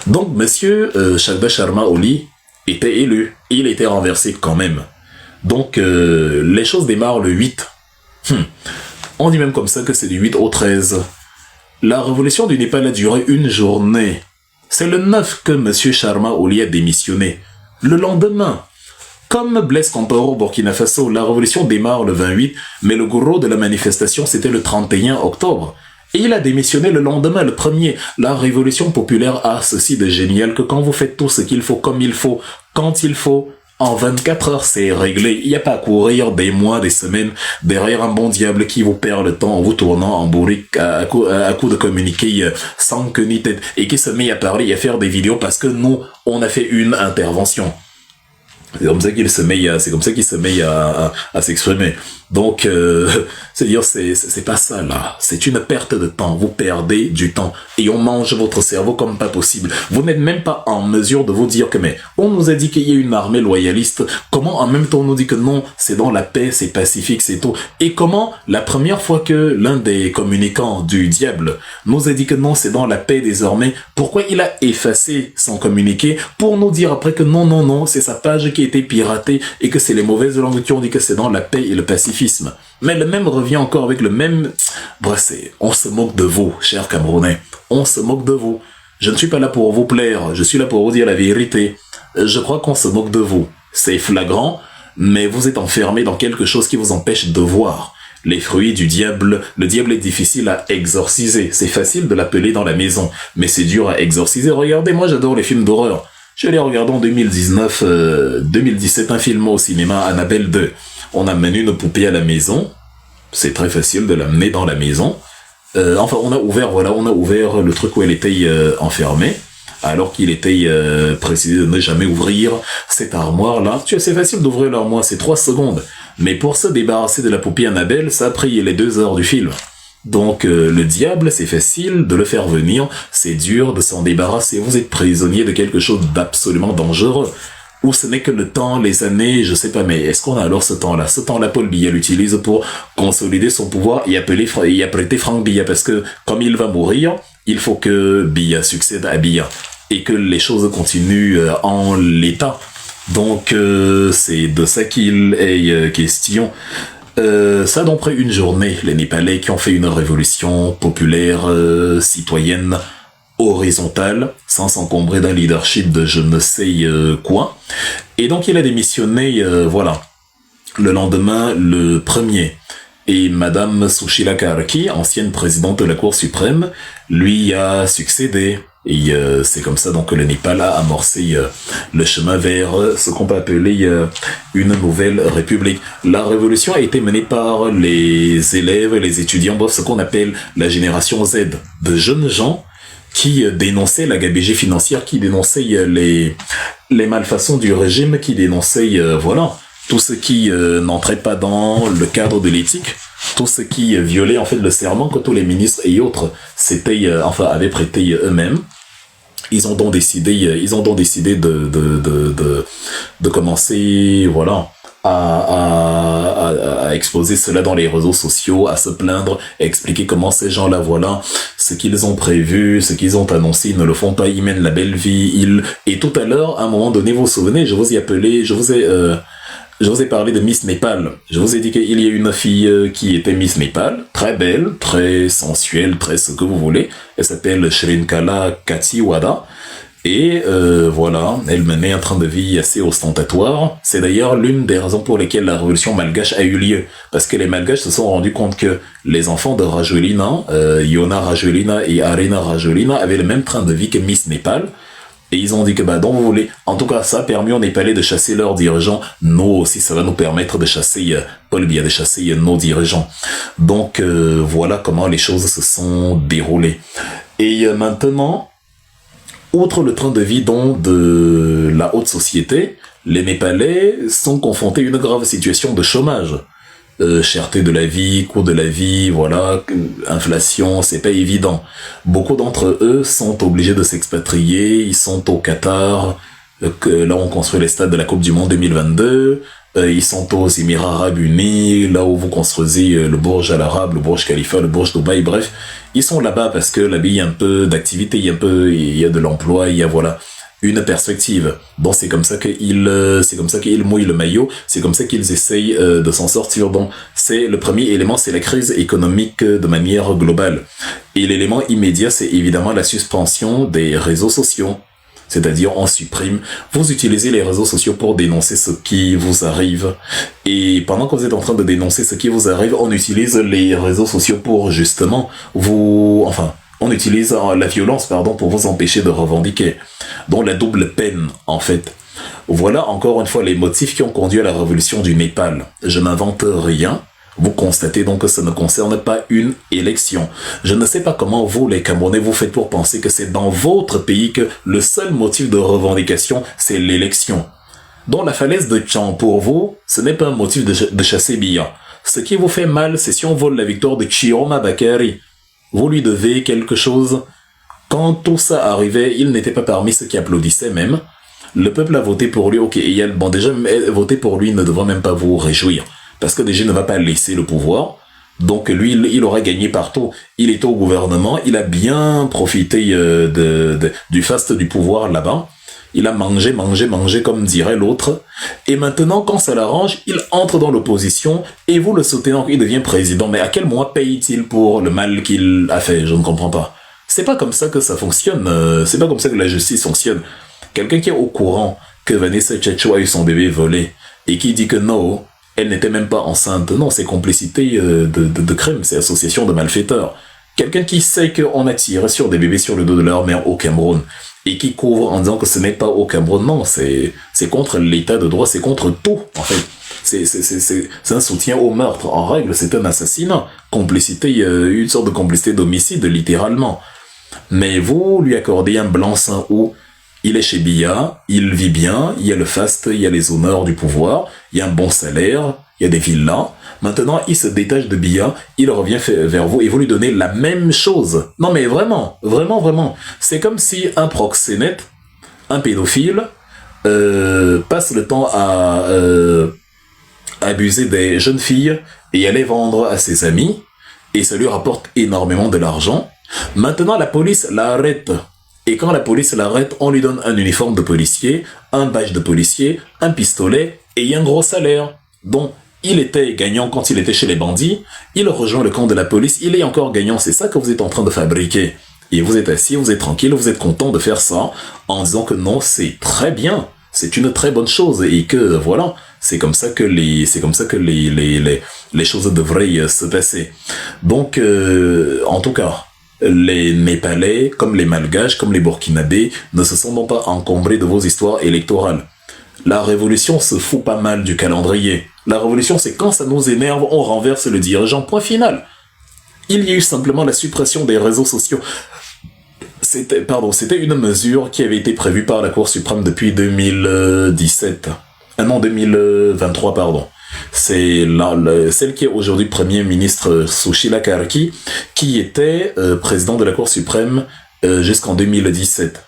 Donc, monsieur Shagda Sharma Oli était élu. Il était renversé quand même. Donc, les choses démarrent le 8. On dit même comme ça que c'est du 8 au 13. La révolution du Népal a duré 1 journée. C'est le 9 que monsieur Sharma Oli a démissionné. Le lendemain, comme Blaise Compaoré au Burkina Faso, la révolution démarre le 28, mais le gros de la manifestation, c'était le 31 octobre. Et il a démissionné le lendemain, le 1er. La révolution populaire a ceci de génial que quand vous faites tout ce qu'il faut, comme il faut, quand il faut, en 24 heures, c'est réglé. Il n'y a pas à courir des mois, des semaines derrière un bon diable qui vous perd le temps en vous tournant en bourrique à coup de communiquer sans queue ni tête et qui se met à parler et à faire des vidéos parce que nous, on a fait une intervention. C'est comme ça qu'il se met à s'exprimer. Donc, c'est-à-dire, c'est pas ça, là. C'est une perte de temps. Vous perdez du temps. Et on mange votre cerveau comme pas possible. Vous n'êtes même pas en mesure de vous dire que, mais, on nous a dit qu'il y a une armée loyaliste. Comment, en même temps, on nous dit que non, c'est dans la paix, c'est pacifique, c'est tout. Et comment, la première fois que l'un des communicants du diable nous a dit que non, c'est dans la paix désormais, pourquoi il a effacé son communiqué pour nous dire après que non, non, non, c'est sa page qui a été piratée et que c'est les mauvaises langues qui ont dit que c'est dans la paix et le pacifique. Mais le même revient encore avec le même... Bref, on se moque de vous, chers Camerounais. On se moque de vous. Je ne suis pas là pour vous plaire, je suis là pour vous dire la vérité. Je crois qu'on se moque de vous. C'est flagrant, mais vous êtes enfermés dans quelque chose qui vous empêche de voir les fruits du diable. Le diable est difficile à exorciser. C'est facile de l'appeler dans la maison, mais c'est dur à exorciser. Regardez, moi j'adore les films d'horreur. Je l'ai regardé en 2017, un film au cinéma, Annabelle 2. On amène une poupée à la maison. C'est très facile de l'amener dans la maison. Enfin, on a ouvert le truc où elle était enfermée, alors qu'il était précisé de ne jamais ouvrir cette armoire-là. C'est facile d'ouvrir l'armoire, c'est 3 secondes. Mais pour se débarrasser de la poupée Annabelle, ça a pris les 2 heures du film. Donc, le diable, c'est facile de le faire venir, c'est dur de s'en débarrasser. Vous êtes prisonnier de quelque chose d'absolument dangereux. Ou ce n'est que le temps, les années, je sais pas, mais est-ce qu'on a alors ce temps-là? Ce temps-là, Paul Biya l'utilise pour consolider son pouvoir et apprêter Franck Biya, parce que comme il va mourir, il faut que Biya succède à Biya et que les choses continuent en l'état. Donc, c'est de ça qu'il est question. Ça a donc pris 1 journée, les Népalais qui ont fait une révolution populaire, citoyenne, horizontale, sans s'encombrer d'un leadership de je ne sais quoi. Et donc il a démissionné, voilà, le lendemain, le 1er. Et Madame Sushila Karki, ancienne présidente de la Cour suprême, lui a succédé. Et c'est comme ça donc que le Népal a amorcé le chemin vers ce qu'on peut appeler une nouvelle république. La révolution a été menée par les élèves, les étudiants, ce qu'on appelle la génération Z, de jeunes gens qui dénonçaient la gabegie financière, qui dénonçaient les malfaçons du régime, qui dénonçaient voilà, tout ce qui n'entrait pas dans le cadre de l'éthique, tout ce qui violait en fait le serment que tous les ministres et autres avaient prêté eux-mêmes. Ils ont donc décidé de commencer, voilà, à exposer cela dans les réseaux sociaux, à se plaindre, à expliquer comment ces gens-là, voilà, ce qu'ils ont prévu, ce qu'ils ont annoncé, ils ne le font pas, ils mènent la belle vie, et tout à l'heure, à un moment donné, vous vous souvenez, je vous ai parlé de Miss Népal. Je vous ai dit qu'il y a une fille qui était Miss Népal, très belle, très sensuelle, très ce que vous voulez. Elle s'appelle Shrinkala Katiwada. Et voilà, elle menait un train de vie assez ostentatoire. C'est d'ailleurs l'une des raisons pour lesquelles la révolution malgache a eu lieu. Parce que les malgaches se sont rendus compte que les enfants de Rajolina, Yona Rajolina et Arena Rajolina, avaient le même train de vie que Miss Népal. Et ils ont dit que donc vous voulez, en tout cas ça a permis aux Népalais de chasser leurs dirigeants, nous aussi ça va nous permettre de chasser Paul Biya, de chasser nos dirigeants. Donc voilà comment les choses se sont déroulées. Et maintenant, outre le train de vie de la haute société, les Népalais sont confrontés à une grave situation de chômage. Cherté de la vie, coût de la vie, voilà, inflation, c'est pas évident. Beaucoup d'entre eux sont obligés de s'expatrier, ils sont au Qatar, là on construit les stades de la Coupe du Monde 2022, ils sont aux Émirats Arabes Unis, là où vous construisez le Burj Al Arab, le Burj Khalifa, le Burj Dubaï, bref, ils sont là-bas parce que là-bas il y a un peu d'activité, il y a de l'emploi, il y a voilà une perspective. Donc c'est comme ça qu'ils mouillent le maillot, c'est comme ça qu'ils essayent de s'en sortir. Donc c'est le premier élément, c'est la crise économique de manière globale. Et l'élément immédiat, c'est évidemment la suspension des réseaux sociaux. C'est-à-dire on supprime, vous utilisez les réseaux sociaux pour dénoncer ce qui vous arrive. Et pendant que vous êtes en train de dénoncer ce qui vous arrive, on utilise les réseaux sociaux pour justement on utilise la violence, pour vous empêcher de revendiquer. Donc la double peine, en fait. Voilà encore une fois les motifs qui ont conduit à la révolution du Népal. Je n'invente rien. Vous constatez donc que ça ne concerne pas une élection. Je ne sais pas comment vous, les Camerounais, vous faites pour penser que c'est dans votre pays que le seul motif de revendication, c'est l'élection. Donc la falaise de Tchan, pour vous, ce n'est pas un motif de chasser Biya. Ce qui vous fait mal, c'est si on vole la victoire de Chiroma Bakary. Vous lui devez quelque chose. Quand tout ça arrivait, il n'était pas parmi ceux qui applaudissaient même. Le peuple a voté pour lui. Ok, déjà, voter pour lui ne devrait même pas vous réjouir. Parce que déjà, il ne va pas laisser le pouvoir. Donc lui, il aurait gagné partout. Il était au gouvernement. Il a bien profité du faste du pouvoir là-bas. Il a mangé, comme dirait l'autre. Et maintenant, quand ça l'arrange, il entre dans l'opposition et vous le soutenez, il devient président. Mais à quel moment paye-t-il pour le mal qu'il a fait? Je ne comprends pas. C'est pas comme ça que ça fonctionne. C'est pas comme ça que la justice fonctionne. Quelqu'un qui est au courant que Vanessa Tchatcho a eu son bébé volé et qui dit que non, elle n'était même pas enceinte. Non, c'est complicité de crime, c'est association de malfaiteurs. Quelqu'un qui sait qu'on a tiré sur des bébés sur le dos de leur mère au Cameroun et qui couvre en disant que ce n'est pas au Cameroun, non, c'est contre l'état de droit, c'est contre tout, en fait. C'est un soutien au meurtre. En règle, c'est un assassinat. Complicité, une sorte de complicité d'homicide, littéralement. Mais vous lui accordez un blanc-seing où il est chez Biya, il vit bien, il y a le faste, il y a les honneurs du pouvoir, il y a un bon salaire, il y a des villas. Maintenant, il se détache de Biya, il revient vers vous et vous lui donnez la même chose. Non mais vraiment, vraiment, vraiment. C'est comme si un proxénète, un pédophile, passe le temps à abuser des jeunes filles et à les vendre à ses amis, et ça lui rapporte énormément de l'argent. Maintenant, la police l'arrête. Et quand la police l'arrête, on lui donne un uniforme de policier, un badge de policier, un pistolet et un gros salaire. Donc, il était gagnant quand il était chez les bandits, il rejoint le camp de la police, il est encore gagnant, c'est ça que vous êtes en train de fabriquer. Et vous êtes assis, vous êtes tranquille, vous êtes content de faire ça, en disant que non, c'est très bien, c'est une très bonne chose, et que voilà, c'est comme ça que les choses devraient se passer. Donc, en tout cas, les Népalais, comme les Malgaches, comme les Burkinabés, ne se sont donc pas encombrés de vos histoires électorales. La révolution se fout pas mal du calendrier. La révolution, c'est quand ça nous énerve, on renverse le dirigeant, point final. Il y a eu simplement la suppression des réseaux sociaux. C'était une mesure qui avait été prévue par la Cour suprême depuis 2017. Non, 2023, pardon. C'est celle qui est aujourd'hui Premier ministre Sushila Karki, qui était président de la Cour suprême jusqu'en 2017.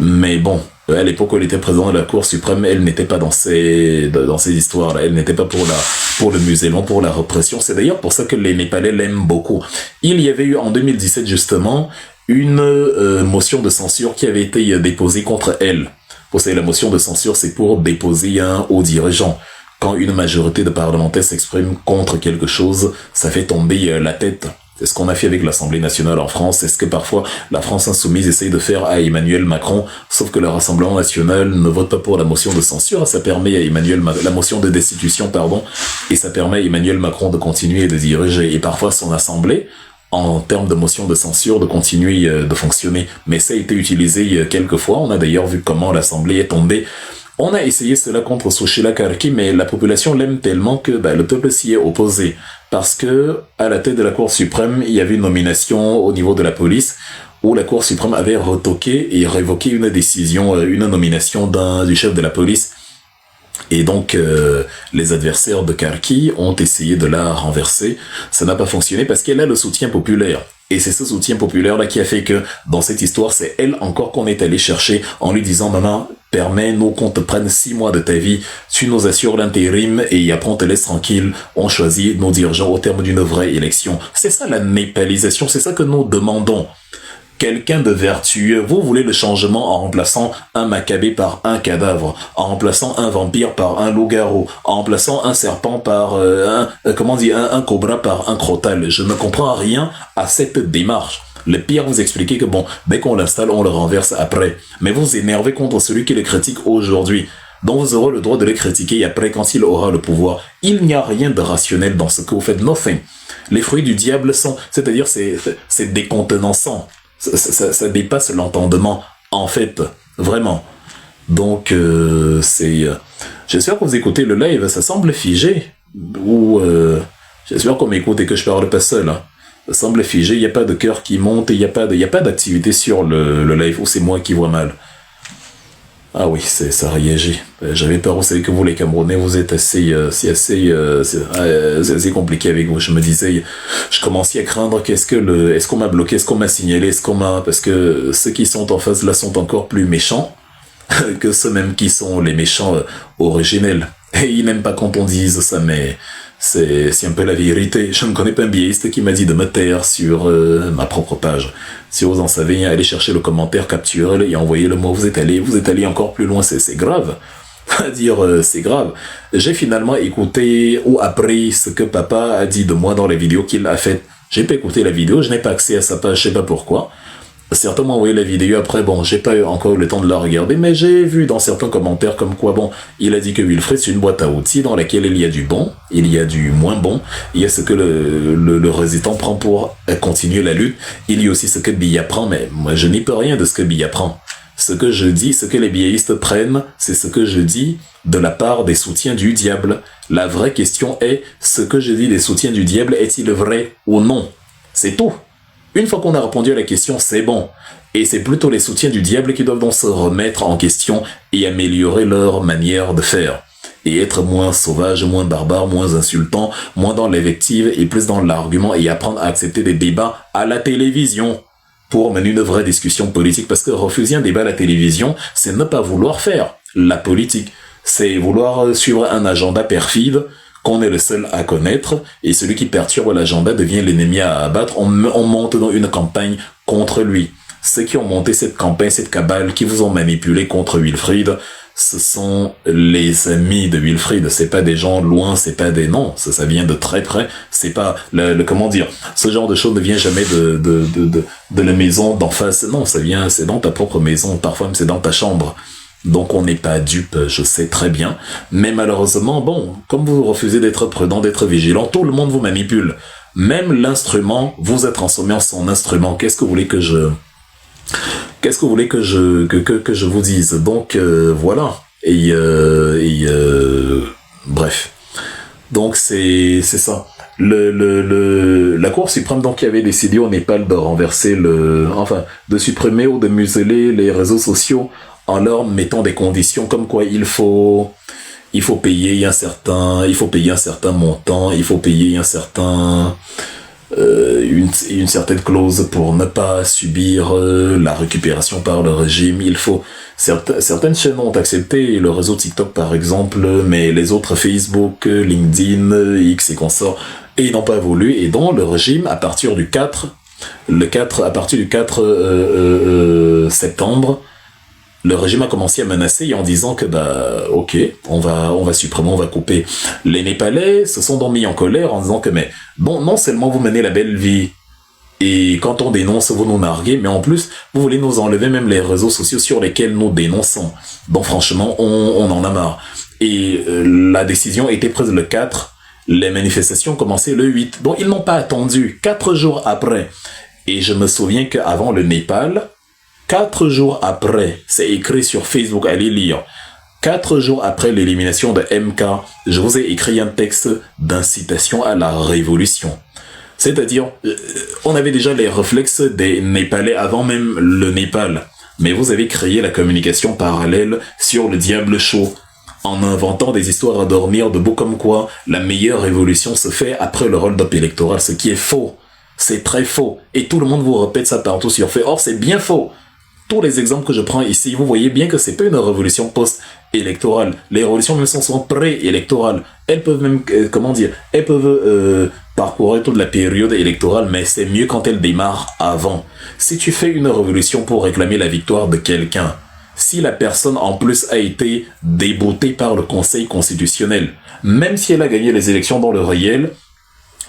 Mais bon, à l'époque où elle était présidente de la Cour suprême, elle n'était pas dans ces histoires-là. Elle n'était pas pour le musulman, pour la répression. C'est d'ailleurs pour ça que les Népalais l'aiment beaucoup. Il y avait eu en 2017 justement une motion de censure qui avait été déposée contre elle. Vous savez, la motion de censure, c'est pour déposer un haut dirigeant. Quand une majorité de parlementaires s'exprime contre quelque chose, ça fait tomber la tête. C'est ce qu'on a fait avec l'Assemblée nationale en France. C'est ce que parfois la France insoumise essaye de faire à Emmanuel Macron. Sauf que le Rassemblement national ne vote pas pour la motion de censure. Ça permet à la motion de destitution, pardon. Et ça permet à Emmanuel Macron de continuer de diriger. Et parfois son Assemblée, en termes de motion de censure, de continuer de fonctionner. Mais ça a été utilisé quelques fois. On a d'ailleurs vu comment l'Assemblée est tombée. On a essayé cela contre Sushila Karki, mais la population l'aime tellement que le peuple s'y est opposé. Parce que, à la tête de la Cour suprême, il y avait une nomination au niveau de la police, où la Cour suprême avait retoqué et révoqué une décision, une nomination du chef de la police. Et donc, les adversaires de Karki ont essayé de la renverser. Ça n'a pas fonctionné parce qu'elle a le soutien populaire. Et c'est ce soutien populaire-là qui a fait que, dans cette histoire, c'est elle encore qu'on est allé chercher en lui disant « Maman, permets-nous qu'on te prenne 6 mois de ta vie, tu nous assures l'intérim et après on te laisse tranquille, on choisit nos dirigeants au terme d'une vraie élection. » C'est ça la népalisation, c'est ça que nous demandons. Quelqu'un de vertueux, vous voulez le changement en remplaçant un macabé par un cadavre, en remplaçant un vampire par un loup-garou, en remplaçant un serpent par un cobra par un crotal. Je ne comprends rien à cette démarche. Le pire, vous expliquez que bon, dès qu'on l'installe, on le renverse après. Mais vous énervez contre celui qui le critique aujourd'hui. Donc vous aurez le droit de le critiquer après quand il aura le pouvoir. Il n'y a rien de rationnel dans ce que vous faites. Nothing. Les fruits du diable sont, c'est-à-dire c'est décontenançant. Ça dépasse l'entendement, en fait, vraiment. Donc, j'espère que vous écoutez le live, ça semble figé. Ou, j'espère qu'on m'écoute et que je parle pas seul. Hein. Ça semble figé, il n'y a pas de cœur qui monte, il n'y a pas d'activité sur le live, ou c'est moi qui vois mal. Ah oui, ça réagit. J'avais peur, vous savez que vous les Camerounais, vous êtes assez compliqué avec vous. Je me disais, je commençais à craindre est-ce qu'on m'a bloqué, est-ce qu'on m'a signalé, parce que ceux qui sont en face là sont encore plus méchants que ceux même qui sont les méchants originels. Et ils n'aiment pas quand on dise ça, mais c'est un peu la vérité. Je ne connais pas un biaiste qui m'a dit de me taire sur ma propre page. Si vous en savez, allez chercher le commentaire, capturez-le et envoyez le mot. Vous êtes allé encore plus loin, c'est grave. C'est grave. J'ai finalement écouté ou appris ce que papa a dit de moi dans les vidéos qu'il a faites. J'ai pas écouté la vidéo, je n'ai pas accès à sa page, je sais pas pourquoi. Certains m'ont envoyé la vidéo après, bon, j'ai pas eu encore le temps de la regarder, mais j'ai vu dans certains commentaires comme quoi, bon, il a dit que Wilfried, c'est une boîte à outils dans laquelle il y a du bon, il y a du moins bon, il y a ce que le résident prend pour continuer la lutte, il y a aussi ce que Biya prend, mais moi je n'y peux rien de ce que Biya prend. Ce que je dis, ce que les biaistes prennent, c'est ce que je dis de la part des soutiens du diable. La vraie question est, ce que je dis des soutiens du diable est-il vrai ou non? C'est tout. Une fois qu'on a répondu à la question, c'est bon. Et c'est plutôt les soutiens du diable qui doivent donc se remettre en question et améliorer leur manière de faire. Et être moins sauvage, moins barbare, moins insultant, moins dans l'invective et plus dans l'argument et apprendre à accepter des débats à la télévision pour mener une vraie discussion politique. Parce que refuser un débat à la télévision, c'est ne pas vouloir faire la politique. C'est vouloir suivre un agenda perfide qu'on est le seul à connaître, et celui qui perturbe l'agenda devient l'ennemi à abattre. On monte dans une campagne contre lui. Ceux qui ont monté cette campagne, cette cabale, qui vous ont manipulé contre Wilfried, ce sont les amis de Wilfried. C'est pas des gens loin, c'est pas des... Non, ça vient de très près. C'est pas... comment dire, ce genre de choses ne vient jamais de la maison d'en face. Non, ça vient... C'est dans ta propre maison. Parfois même c'est dans ta chambre. Donc on n'est pas dupe, je sais très bien. Mais malheureusement, bon, comme vous refusez d'être prudent, d'être vigilant, tout le monde vous manipule. Même l'instrument vous est transformé en son instrument. Qu'est-ce que vous voulez que je vous dise? Donc voilà. Bref. Donc c'est ça. La Cour suprême donc qui avait décidé au Népal de renverser de supprimer ou de museler les réseaux sociaux en leur mettant des conditions comme quoi il faut payer un certain montant, il faut payer une certaine clause pour ne pas subir la récupération par le régime. Certaines chaînes ont accepté, le réseau TikTok par exemple, mais les autres Facebook, LinkedIn, X et consorts, et ils n'ont pas voulu, et donc le régime à partir du 4 septembre, le régime a commencé à menacer en disant que ok, on va supprimer, on va couper. Les Népalais se sont donc mis en colère en disant que mais bon, non seulement vous menez la belle vie et quand on dénonce vous nous narguez, mais en plus vous voulez nous enlever même les réseaux sociaux sur lesquels nous dénonçons. Donc franchement, on en a marre. Et la décision a été prise le 4. Les manifestations commençaient le 8. Donc ils n'ont pas attendu 4 jours après. Et je me souviens qu'avant le Népal, 4 jours après, c'est écrit sur Facebook, allez lire. 4 jours après l'élimination de MK, je vous ai écrit un texte d'incitation à la révolution. C'est-à-dire, on avait déjà les réflexes des Népalais avant même le Népal. Mais vous avez créé la communication parallèle sur le diable chaud, en inventant des histoires à dormir debout comme quoi la meilleure révolution se fait après le hold-up électoral, ce qui est faux. C'est très faux. Et tout le monde vous répète ça partout sur fait. Or, c'est bien faux. Tous les exemples que je prends ici, vous voyez bien que c'est pas une révolution post-électorale. Les révolutions même sont pré-électorales. Elles peuvent même, elles peuvent parcourir toute la période électorale, mais c'est mieux quand elles démarrent avant. Si tu fais une révolution pour réclamer la victoire de quelqu'un, si la personne en plus a été déboutée par le Conseil constitutionnel, même si elle a gagné les élections dans le réel,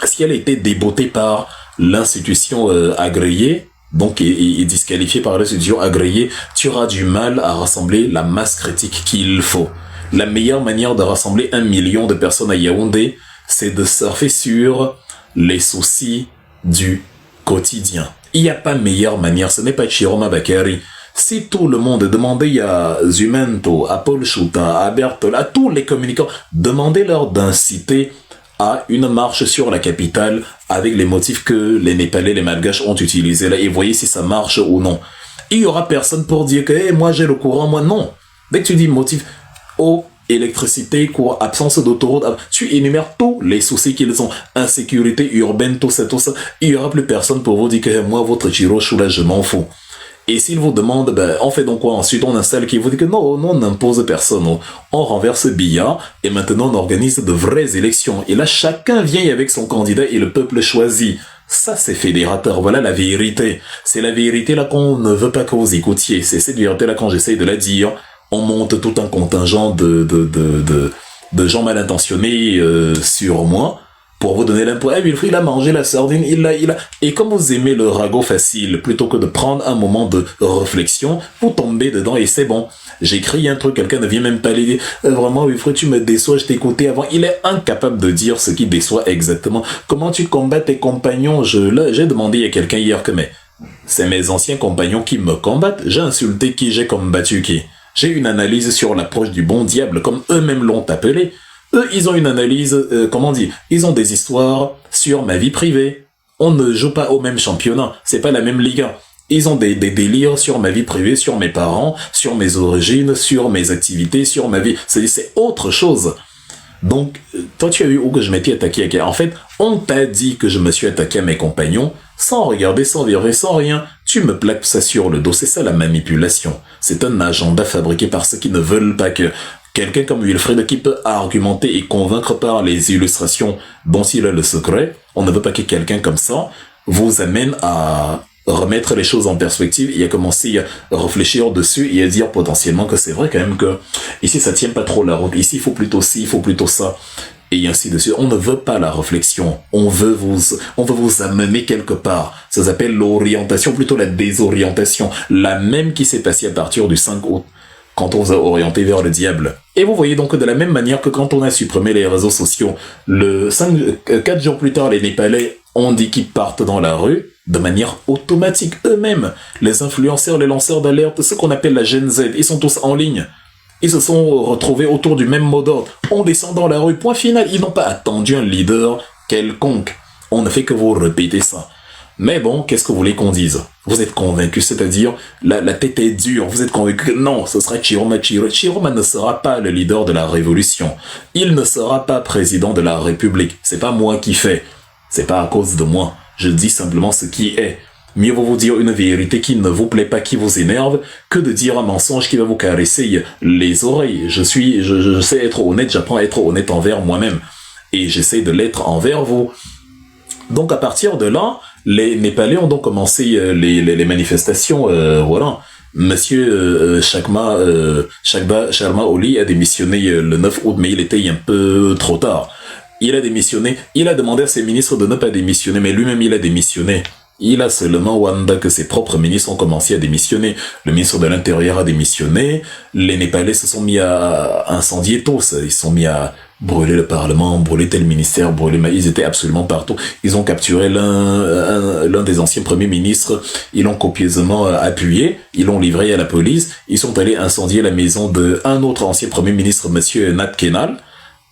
si elle a été déboutée par l'institution agréée, donc est disqualifié par l'institution agréée, tu auras du mal à rassembler la masse critique qu'il faut. La meilleure manière de rassembler 1 million de personnes à Yaoundé, c'est de surfer sur les soucis du quotidien. Il n'y a pas meilleure manière, ce n'est pas Chiroma Bakary. Si tout le monde demandait à Zumento, à Paul Chouta, à Bertol, à tous les communicants, demandez-leur d'inciter à une marche sur la capitale avec les motifs que les Népalais, les Malgaches ont utilisés là et voyez si ça marche ou non. Il y aura personne pour dire que hey, moi j'ai le courant, moi non. Dès que tu dis motif, eau, électricité, courant, absence d'autoroute, tu énumères tous les soucis qu'ils ont, insécurité urbaine, tout ça, il y aura plus personne pour vous dire que hey, moi votre Chiro là je m'en fous. Et s'il vous demande, on fait donc quoi? Ensuite, on installe qui vous dit que non, on n'impose personne. On renverse Biya et maintenant on organise de vraies élections. Et là, chacun vient avec son candidat et le peuple choisit. Ça, c'est fédérateur. Voilà la vérité. C'est la vérité là qu'on ne veut pas que vous écoutiez. C'est cette vérité là quand j'essaye de la dire. On monte tout un contingent de gens mal intentionnés sur moi. Pour vous donner l'impression, Wilfried, il a mangé la sardine, il a. Et comme vous aimez le ragot facile, plutôt que de prendre un moment de réflexion, vous tombez dedans et c'est bon. J'écris un truc, quelqu'un ne vient même pas l'aider. Vraiment, Wilfried, tu me déçois, je t'écoutais avant. Il est incapable de dire ce qui déçoit exactement. Comment tu combats tes compagnons? J'ai demandé à quelqu'un hier que, mais c'est mes anciens compagnons qui me combattent. J'ai insulté qui, j'ai combattu qui. J'ai une analyse sur l'approche du bon diable, comme eux-mêmes l'ont appelé. Eux, ils ont une analyse, ils ont des histoires sur ma vie privée. On ne joue pas au même championnat, c'est pas la même Liga. Ils ont des délires sur ma vie privée, sur mes parents, sur mes origines, sur mes activités, sur ma vie. C'est autre chose. Donc, toi, tu as vu où que je m'étais attaqué à... En fait, on t'a dit que je me suis attaqué à mes compagnons, sans regarder, sans virer, sans rien. Tu me plaques ça sur le dos, c'est ça la manipulation. C'est un agenda fabriqué par ceux qui ne veulent pas que... Quelqu'un comme Wilfried qui peut argumenter et convaincre par les illustrations dont il a le secret, on ne veut pas que quelqu'un comme ça vous amène à remettre les choses en perspective et à commencer à réfléchir dessus et à dire potentiellement que c'est vrai quand même que ici ça tient pas trop la route, ici il faut plutôt ci, il faut plutôt ça, et ainsi de suite. On ne veut pas la réflexion, on veut vous amener quelque part. Ça s'appelle l'orientation, plutôt la désorientation, la même qui s'est passée à partir du 5 août. quand on vous a orienté vers le diable. Et vous voyez donc que de la même manière que quand on a supprimé les réseaux sociaux, 4 jours plus tard, les Népalais ont dit qu'ils partent dans la rue de manière automatique eux-mêmes. Les influenceurs, les lanceurs d'alerte, ce qu'on appelle la Gen Z, ils sont tous en ligne. Ils se sont retrouvés autour du même mot d'ordre. On descend dans la rue, point final. Ils n'ont pas attendu un leader quelconque. On ne fait que vous répéter ça. Mais bon, qu'est-ce que vous voulez qu'on dise? Vous êtes convaincus, c'est-à-dire, la tête est dure. Vous êtes convaincus que non, ce sera Chiroma. Chiroma ne sera pas le leader de la révolution. Il ne sera pas président de la République. C'est pas moi qui fais. C'est pas à cause de moi. Je dis simplement ce qui est. Mieux vaut vous dire une vérité qui ne vous plaît pas, qui vous énerve, que de dire un mensonge qui va vous caresser les oreilles. Je sais être honnête, j'apprends à être honnête envers moi-même. Et j'essaie de l'être envers vous. Donc à partir de là, les Népalais ont donc commencé les manifestations, voilà. Monsieur Sharma Oli a démissionné le 9 août, mais il était un peu trop tard. Il a démissionné, il a demandé à ses ministres de ne pas démissionner, mais lui-même il a démissionné. Il a seulement Wanda que ses propres ministres ont commencé à démissionner. Le ministre de l'Intérieur a démissionné. Les Népalais se sont mis à incendier tous. Ils se sont mis à brûler le Parlement, brûler tel ministère, ils étaient absolument partout. Ils ont capturé l'un des anciens premiers ministres. Ils l'ont copieusement appuyé. Ils l'ont livré à la police. Ils sont allés incendier la maison d'un autre ancien premier ministre, monsieur Nat Kenal.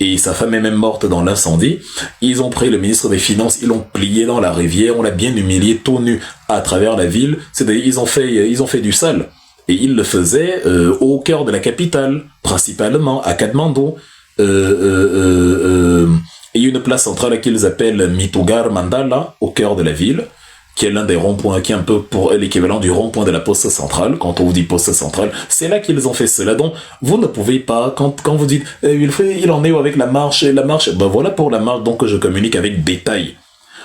Et sa femme est même morte dans l'incendie. Ils ont pris le ministre des Finances, ils l'ont plié dans la rivière, on l'a bien humilié, tout nu, à travers la ville. C'est-à-dire, ils ont fait du sale. Et ils le faisaient au cœur de la capitale, principalement à Katmandou. Il y a une place centrale qu'ils appellent Mitugar Mandala, au cœur de la ville, qui est l'un des ronds-points, qui est un peu pour l'équivalent du rond-point de la poste centrale. Quand on vous dit poste centrale, c'est là qu'ils ont fait cela. Donc, vous ne pouvez pas, quand vous dites, il en est où avec la marche, ben voilà pour la marche, donc je communique avec détail.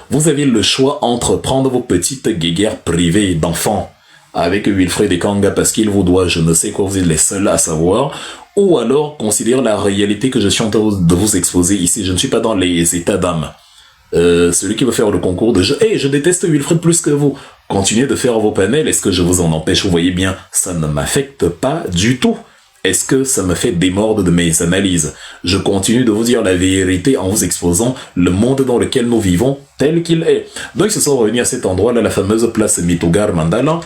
Vous avez le choix entre prendre vos petites guéguerres privées d'enfants avec Wilfred et Kanga parce qu'il vous doit je ne sais quoi, vous êtes les seuls à savoir, ou alors considérer la réalité que je suis en train de vous exposer ici. Je ne suis pas dans les états d'âme. Celui qui veut faire le concours de jeu. Je déteste Wilfred plus que vous. Continuez de faire vos panels. Est-ce que je vous en empêche? Vous voyez bien, ça ne m'affecte pas du tout. Est-ce que ça me fait démordre de mes analyses? Je continue de vous dire la vérité en vous exposant le monde dans lequel nous vivons tel qu'il est. Donc ils se sont réunis à cet endroit-là, la fameuse place Mitugar Mandala.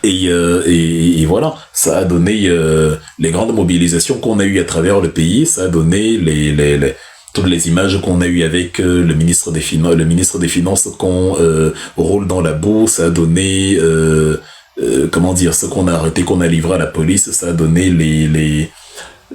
Et voilà, ça a donné les grandes mobilisations qu'on a eues à travers le pays. Ça a donné toutes les images qu'on a eues avec le ministre des Finances qu'on roule dans la boue. Ça a donné ce qu'on a arrêté, qu'on a livré à la police. Ça a donné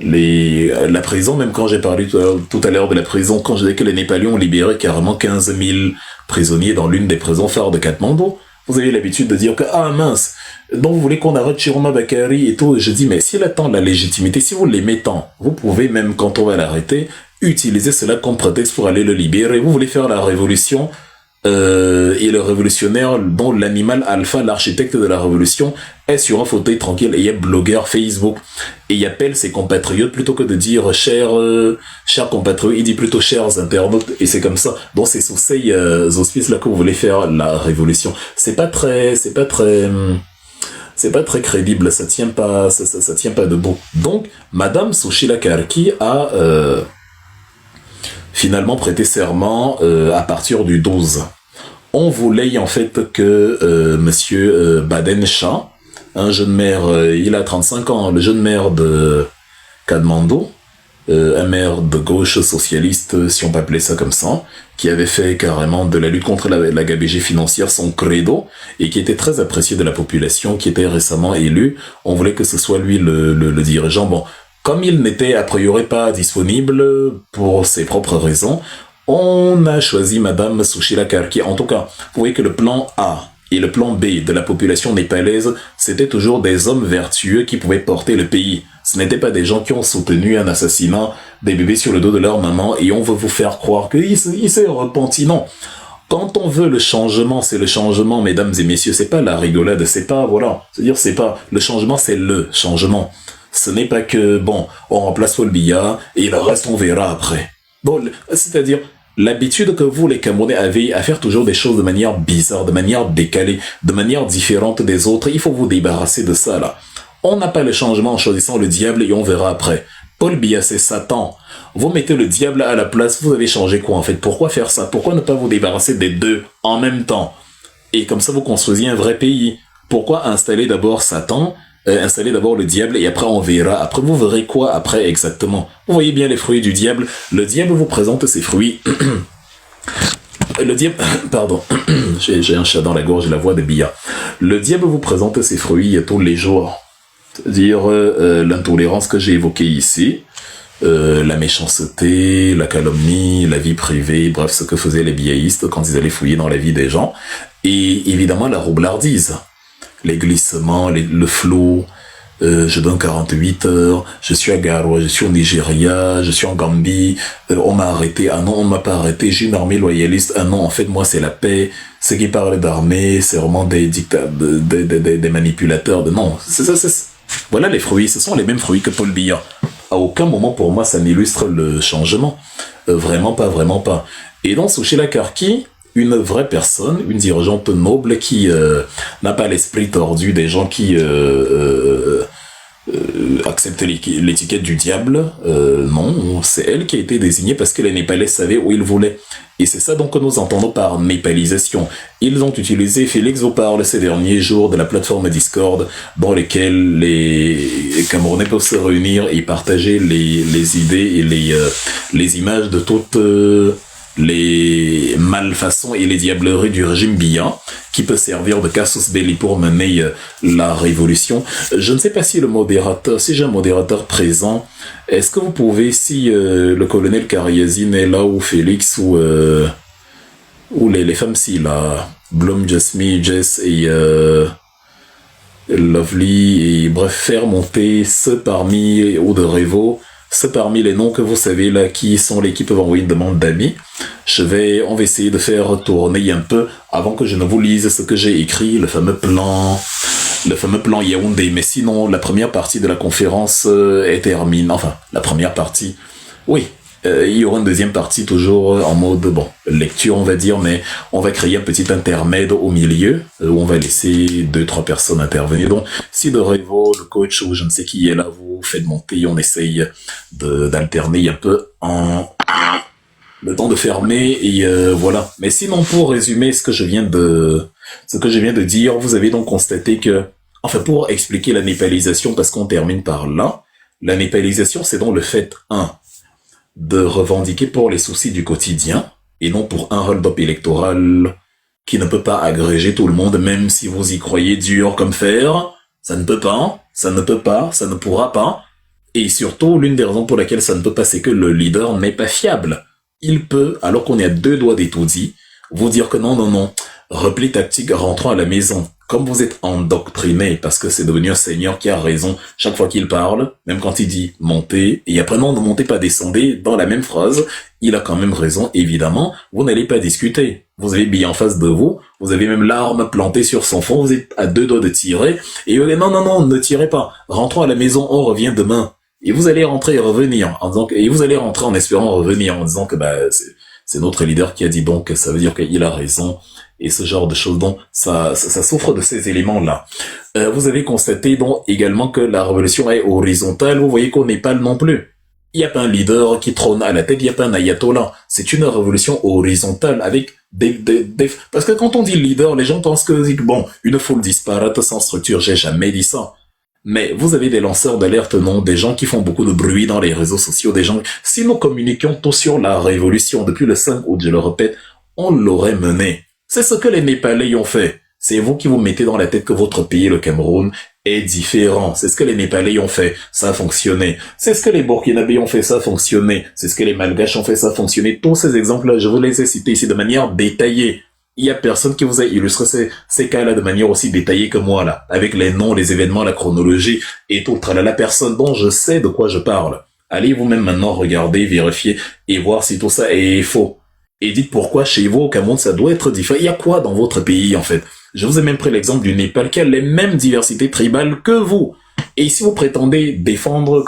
la prison. Même quand j'ai parlé tout à l'heure de la prison, quand je disais que les Népalais ont libéré carrément 15 000 prisonniers dans l'une des prisons phares de Katmandou. Vous avez l'habitude de dire que, ah mince, donc vous voulez qu'on arrête Chiroma Bakary et tout. Et je dis, mais s'il attend la légitimité, si vous l'aimez tant, vous pouvez même, quand on va l'arrêter, utiliser cela comme prétexte pour aller le libérer. Vous voulez faire la révolution, et le révolutionnaire, dont l'animal alpha, l'architecte de la révolution, est sur un fauteuil tranquille et est blogueur Facebook. Et il appelle ses compatriotes, plutôt que de dire chers compatriotes, il dit plutôt chers internautes, et c'est comme ça. Donc c'est sous ces auspices-là que vous voulez faire la révolution. C'est pas très crédible, ça tient pas debout. Donc, Madame Sushila Karki a finalement prêté serment à partir du 12. On voulait en fait que Monsieur Baden Shah, un jeune maire, il a 35 ans, le jeune maire de Katmandou, un maire de gauche socialiste, si on peut appeler ça comme ça, qui avait fait carrément de la lutte contre la gabegie financière son credo, et qui était très apprécié de la population, qui était récemment élu. On voulait que ce soit lui le dirigeant. Bon, comme il n'était a priori pas disponible pour ses propres raisons, on a choisi Madame Sushila Karki. En tout cas, vous voyez que le plan A et le plan B de la population népalaise, c'était toujours des hommes vertueux qui pouvaient porter le pays. Ce n'étaient pas des gens qui ont soutenu un assassinat des bébés sur le dos de leur maman et on veut vous faire croire qu'il s'est repenti. Non. Quand on veut le changement, c'est le changement, mesdames et messieurs. C'est pas la rigolade, c'est pas, voilà. C'est-à-dire, c'est pas, le changement, c'est le changement. Ce n'est pas que, bon, on remplace Paul Biya et le reste, on verra après. Bon, c'est-à-dire, l'habitude que vous, les Camerounais, avez à faire toujours des choses de manière bizarre, de manière décalée, de manière différente des autres, il faut vous débarrasser de ça, là. On n'a pas le changement en choisissant le diable et on verra après. Paul Biya, c'est Satan. Vous mettez le diable à la place, vous avez changé quoi en fait? Pourquoi faire ça? Pourquoi ne pas vous débarrasser des deux en même temps? Et comme ça, vous construisiez un vrai pays. Pourquoi installer d'abord Satan, installer d'abord le diable et après on verra. Après, vous verrez quoi après exactement? Vous voyez bien les fruits du diable. Le diable vous présente ses fruits. Le diable, pardon, j'ai un chat dans la gorge et la voix de Biya. Le diable vous présente ses fruits tous les jours. C'est-à-dire l'intolérance que j'ai évoquée ici, la méchanceté, la calomnie, la vie privée, bref, ce que faisaient les biaïstes quand ils allaient fouiller dans la vie des gens, et évidemment la roublardise, les glissements, le flou, je donne 48 heures, je suis à Garoua, je suis au Nigeria, je suis en Gambie, on m'a arrêté, ah non, on m'a pas arrêté, j'ai une armée loyaliste, ah non, en fait, moi, c'est la paix, ceux qui parlent d'armée, c'est vraiment des dictateurs, des manipulateurs, non, voilà les fruits, ce sont les mêmes fruits que Paul Biya. À aucun moment, pour moi, ça n'illustre le changement. Vraiment pas, vraiment pas. Et donc, Sushila Karki, une vraie personne, une dirigeante noble qui n'a pas l'esprit tordu des gens qui acceptent l'étiquette du diable. Non, c'est elle qui a été désignée parce que les Népalais savaient où ils voulaient. Et c'est ça donc que nous entendons par népalisation. Ils ont utilisé, Félix vous parle ces derniers jours de la plateforme Discord dans lesquelles les Camerounais peuvent se réunir et partager les idées et les images de toutes les malfaçons et les diableries du régime Biya, qui peut servir de casus belli pour mener la révolution. Je ne sais pas si si j'ai un modérateur présent, est-ce que vous pouvez, si le colonel Kariazine est là, ou Félix, ou les femmes, si là, Blum, Jasmine, Jess et Lovely, et bref, faire monter ceux parmi, ou de Revo, ceux parmi les noms que vous savez là, qui sont les qui peuvent envoyer une demande d'amis. On va essayer de faire tourner un peu avant que je ne vous lise ce que j'ai écrit, le fameux plan Yaoundé. Mais sinon, la première partie de la conférence est terminée. Enfin, la première partie, oui. Il y aura une deuxième partie toujours en mode, lecture on va dire, mais on va créer un petit intermède au milieu où on va laisser 2-3 personnes intervenir. Donc, si de Revo, le coach ou je ne sais qui est là, vous faites monter, on essaye d'alterner un peu en le temps de fermer et voilà. Mais sinon, pour résumer ce que je viens de dire, vous avez donc constaté que, enfin, pour expliquer la népalisation, parce qu'on termine par là, la népalisation, c'est donc le fait, de revendiquer pour les soucis du quotidien et non pour un hold-up électoral qui ne peut pas agréger tout le monde, même si vous y croyez dur comme fer. Ça ne peut pas, ça ne peut pas, ça ne pourra pas. Et surtout, l'une des raisons pour laquelle ça ne peut pas, c'est que le leader n'est pas fiable. Il peut, alors qu'on est à 2 doigts d'étourdie, vous dire que non, repli tactique, rentrons à la maison. Comme vous êtes endoctriné, parce que c'est devenu un seigneur qui a raison chaque fois qu'il parle, même quand il dit montez, et après non, ne montez pas, descendez, dans la même phrase, il a quand même raison, évidemment, vous n'allez pas discuter. Vous avez Biya en face de vous, vous avez même l'arme plantée sur son front, vous êtes à 2 doigts de tirer, et vous dites non, ne tirez pas, rentrons à la maison, on revient demain. Et vous allez rentrer et revenir, et vous allez rentrer en espérant revenir, en disant que c'est notre leader qui a dit, donc ça veut dire qu'il a raison, et ce genre de choses. Donc ça souffre de ces éléments-là. Vous avez constaté donc également que la révolution est horizontale. Vous voyez qu'au Népal non plus, il n'y a pas un leader qui trône à la tête, il n'y a pas un ayatollah. C'est une révolution horizontale avec parce que quand on dit leader, les gens pensent que une foule disparate sans structure. J'ai jamais dit ça. Mais vous avez des lanceurs d'alerte, non, des gens qui font beaucoup de bruit dans les réseaux sociaux, des gens. Si nous communiquions tous sur la révolution depuis le 5 août, je le répète, on l'aurait menée. C'est ce que les Népalais ont fait. C'est vous qui vous mettez dans la tête que votre pays, le Cameroun, est différent. C'est ce que les Népalais ont fait. Ça a fonctionné. C'est ce que les Burkinabés ont fait. Ça a fonctionné. C'est ce que les Malgaches ont fait. Ça a fonctionné. Tous ces exemples-là, je vous les ai cités ici de manière détaillée. Il y a personne qui vous a illustré ces cas-là de manière aussi détaillée que moi, là. Avec les noms, les événements, la chronologie et tout. La personne dont je sais de quoi je parle. Allez vous-même maintenant regarder, vérifier et voir si tout ça est faux. Et dites pourquoi chez vous au Cameroun ça doit être différent. Il y a quoi dans votre pays en fait? Je vous ai même pris l'exemple du Népal qui a les mêmes diversités tribales que vous. Et si vous prétendez défendre,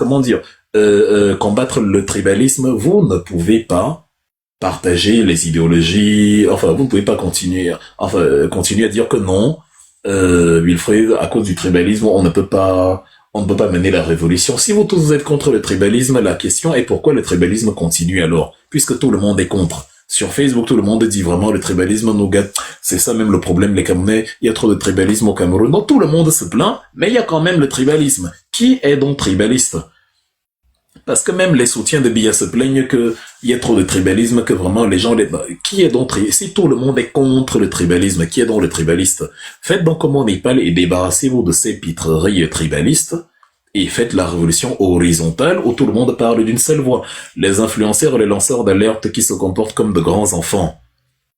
combattre le tribalisme, vous ne pouvez pas partager les idéologies. Enfin, vous ne pouvez pas continuer à dire que non, Wilfried, à cause du tribalisme, on ne peut pas on ne peut pas mener la révolution. Si vous tous êtes contre le tribalisme, la question est pourquoi le tribalisme continue alors, puisque tout le monde est contre. Sur Facebook, tout le monde dit vraiment le tribalisme nous gâte. C'est ça même le problème, les Camerounais. Il y a trop de tribalisme au Cameroun. Donc tout le monde se plaint, mais il y a quand même le tribalisme. Qui est donc tribaliste? Parce que même les soutiens de Biya se plaignent qu'il y a trop de tribalisme, que vraiment les gens... Qui est donc... Si tout le monde est contre le tribalisme, qui est donc le tribaliste? Faites donc comme au Népal et débarrassez-vous de ces pitreries tribalistes et faites la révolution horizontale où tout le monde parle d'une seule voix. Les influenceurs et les lanceurs d'alerte qui se comportent comme de grands enfants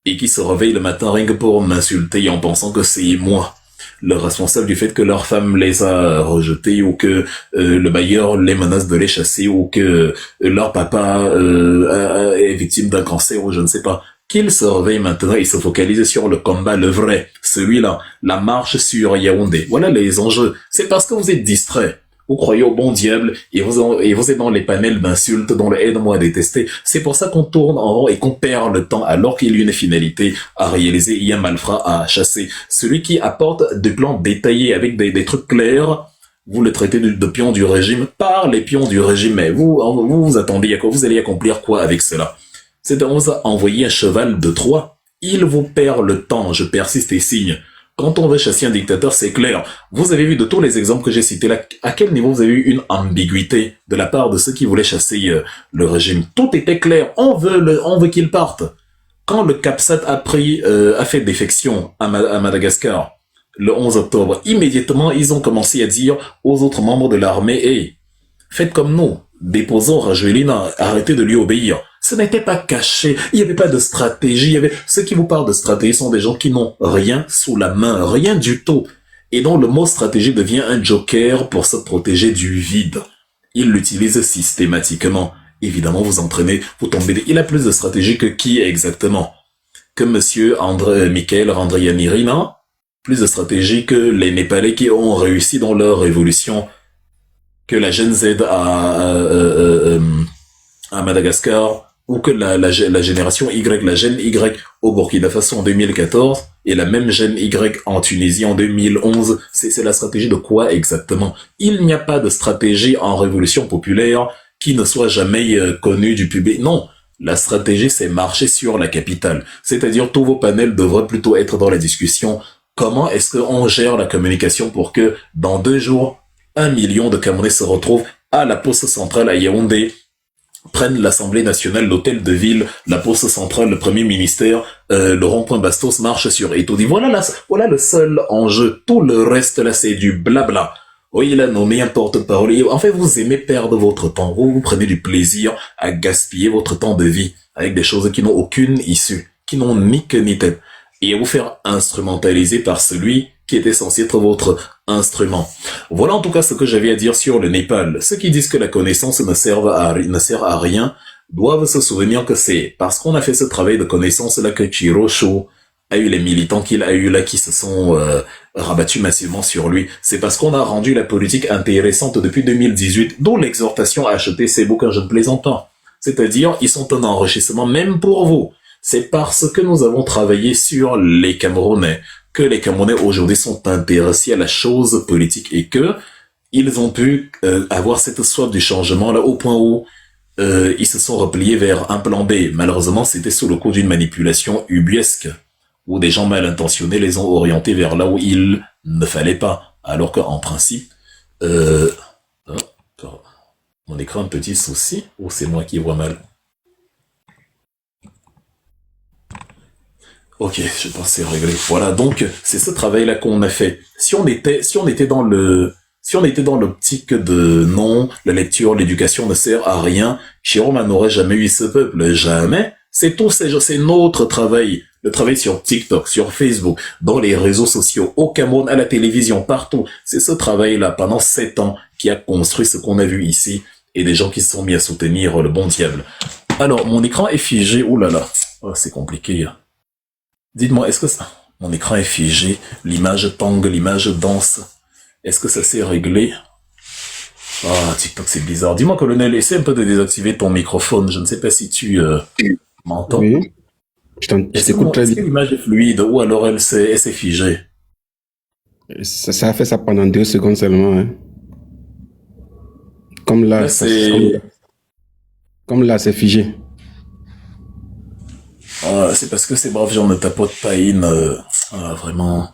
et qui se réveillent le matin rien que pour m'insulter en pensant que c'est moi le responsable du fait que leur femme les a rejetés ou que le bailleur les menace de les chasser ou que leur papa est victime d'un cancer ou je ne sais pas. Qu'ils se réveillent maintenant et se focalisent sur le combat, le vrai, celui-là, la marche sur Yaoundé. Voilà les enjeux. C'est parce que vous êtes distraits. Vous croyez au bon diable et vous êtes dans les panels d'insultes, dans le aide-moi à détester. C'est pour ça qu'on tourne en rond et qu'on perd le temps alors qu'il y a une finalité à réaliser, il y a un malfrat à chasser. Celui qui apporte des plans détaillés avec des trucs clairs, vous le traitez de pion du régime par les pions du régime. Mais vous attendez à quoi? Vous allez accomplir quoi avec cela? C'est on vous a envoyé un cheval de Troie. Il vous perd le temps, je persiste et signe. Quand on veut chasser un dictateur, c'est clair. Vous avez vu de tous les exemples que j'ai cités là, à quel niveau vous avez eu une ambiguïté de la part de ceux qui voulaient chasser le régime. Tout était clair. On veut qu'il parte. Quand le CAPSAT a fait défection à Madagascar, le 11 octobre, immédiatement, ils ont commencé à dire aux autres membres de l'armée, hey, faites comme nous. Déposons Rajoelina, arrêtez de lui obéir. Ce n'était pas caché, il n'y avait pas de stratégie, ceux qui vous parlent de stratégie sont des gens qui n'ont rien sous la main, rien du tout. Et donc le mot stratégie devient un joker pour se protéger du vide. Il l'utilise systématiquement. Évidemment, vous entraînez, vous tombez, il a plus de stratégie que qui exactement? Que monsieur Michael Randrianiri, non? Plus de stratégie que les Népalais qui ont réussi dans leur révolution, que la Gen Z à Madagascar, ou que la génération Y, la Gen Y au Burkina Faso en 2014, et la même Gen Y en Tunisie en 2011, c'est la stratégie de quoi exactement? Il n'y a pas de stratégie en révolution populaire qui ne soit jamais connue du public. Non, la stratégie c'est marcher sur la capitale. C'est-à-dire tous vos panels devraient plutôt être dans la discussion. Comment est-ce qu'on gère la communication pour que dans 2 jours, 1 million de Camerounais se retrouvent à la poste centrale à Yaoundé, prennent l'Assemblée nationale, l'hôtel de ville, la poste centrale, le premier ministère, le rond-point Bastos marche sur Etoudi. Voilà le seul enjeu. Tout le reste là, c'est du blabla. Oui, il a nommé un porte-parole. En fait, vous aimez perdre votre temps. Vous prenez du plaisir à gaspiller votre temps de vie avec des choses qui n'ont aucune issue, qui n'ont ni queue ni tête, et à vous faire instrumentaliser par celui qui était censé être votre instrument. Voilà en tout cas ce que j'avais à dire sur le Népal. Ceux qui disent que la connaissance ne sert à rien doivent se souvenir que c'est parce qu'on a fait ce travail de connaissance là que Chirosho a eu les militants qu'il a eu là qui se sont rabattus massivement sur lui. C'est parce qu'on a rendu la politique intéressante depuis 2018, dont l'exhortation à acheter ces bouquins, je ne plaisante pas. C'est-à-dire, ils sont un enrichissement même pour vous. C'est parce que nous avons travaillé sur les Camerounais que les Camerounais aujourd'hui sont intéressés à la chose politique et que ils ont pu avoir cette soif du changement là au point où ils se sont repliés vers un plan B. Malheureusement, c'était sous le coup d'une manipulation ubuesque où des gens mal intentionnés les ont orientés vers là où il ne fallait pas. Alors qu'en principe, mon écran a un petit souci ou c'est moi qui vois mal? Ok, je pense que c'est réglé. Voilà, donc c'est ce travail-là qu'on a fait. Si on était dans l'optique de non, la lecture, l'éducation ne sert à rien, Chiroma n'aurait jamais eu ce peuple, jamais. C'est notre travail. Le travail sur TikTok, sur Facebook, dans les réseaux sociaux, au Cameroun, à la télévision, partout. C'est ce travail-là, pendant 7 ans, qui a construit ce qu'on a vu ici, et des gens qui se sont mis à soutenir le bon diable. Alors, mon écran est figé, oulala. Oh, c'est compliqué. Dites-moi, est-ce que ça... Mon écran est figé, l'image tangue, l'image danse. Est-ce que ça s'est réglé? Ah, TikTok, c'est bizarre. Dis-moi, colonel, essaie un peu de désactiver ton microphone. Je ne sais pas si tu m'entends. Oui, je t'écoute très Est-ce que bien. l'image est fluide ou alors elle s'est figée? Ça a fait ça pendant 2 secondes seulement, hein. Comme là, Là, c'est comme là, c'est figé. c'est parce que ces braves gens ne tapotent pas in, vraiment.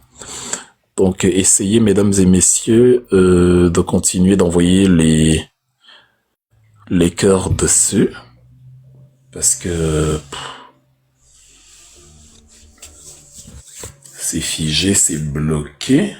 Donc, essayez, mesdames et messieurs, de continuer d'envoyer les cœurs dessus. Parce que c'est figé, c'est bloqué.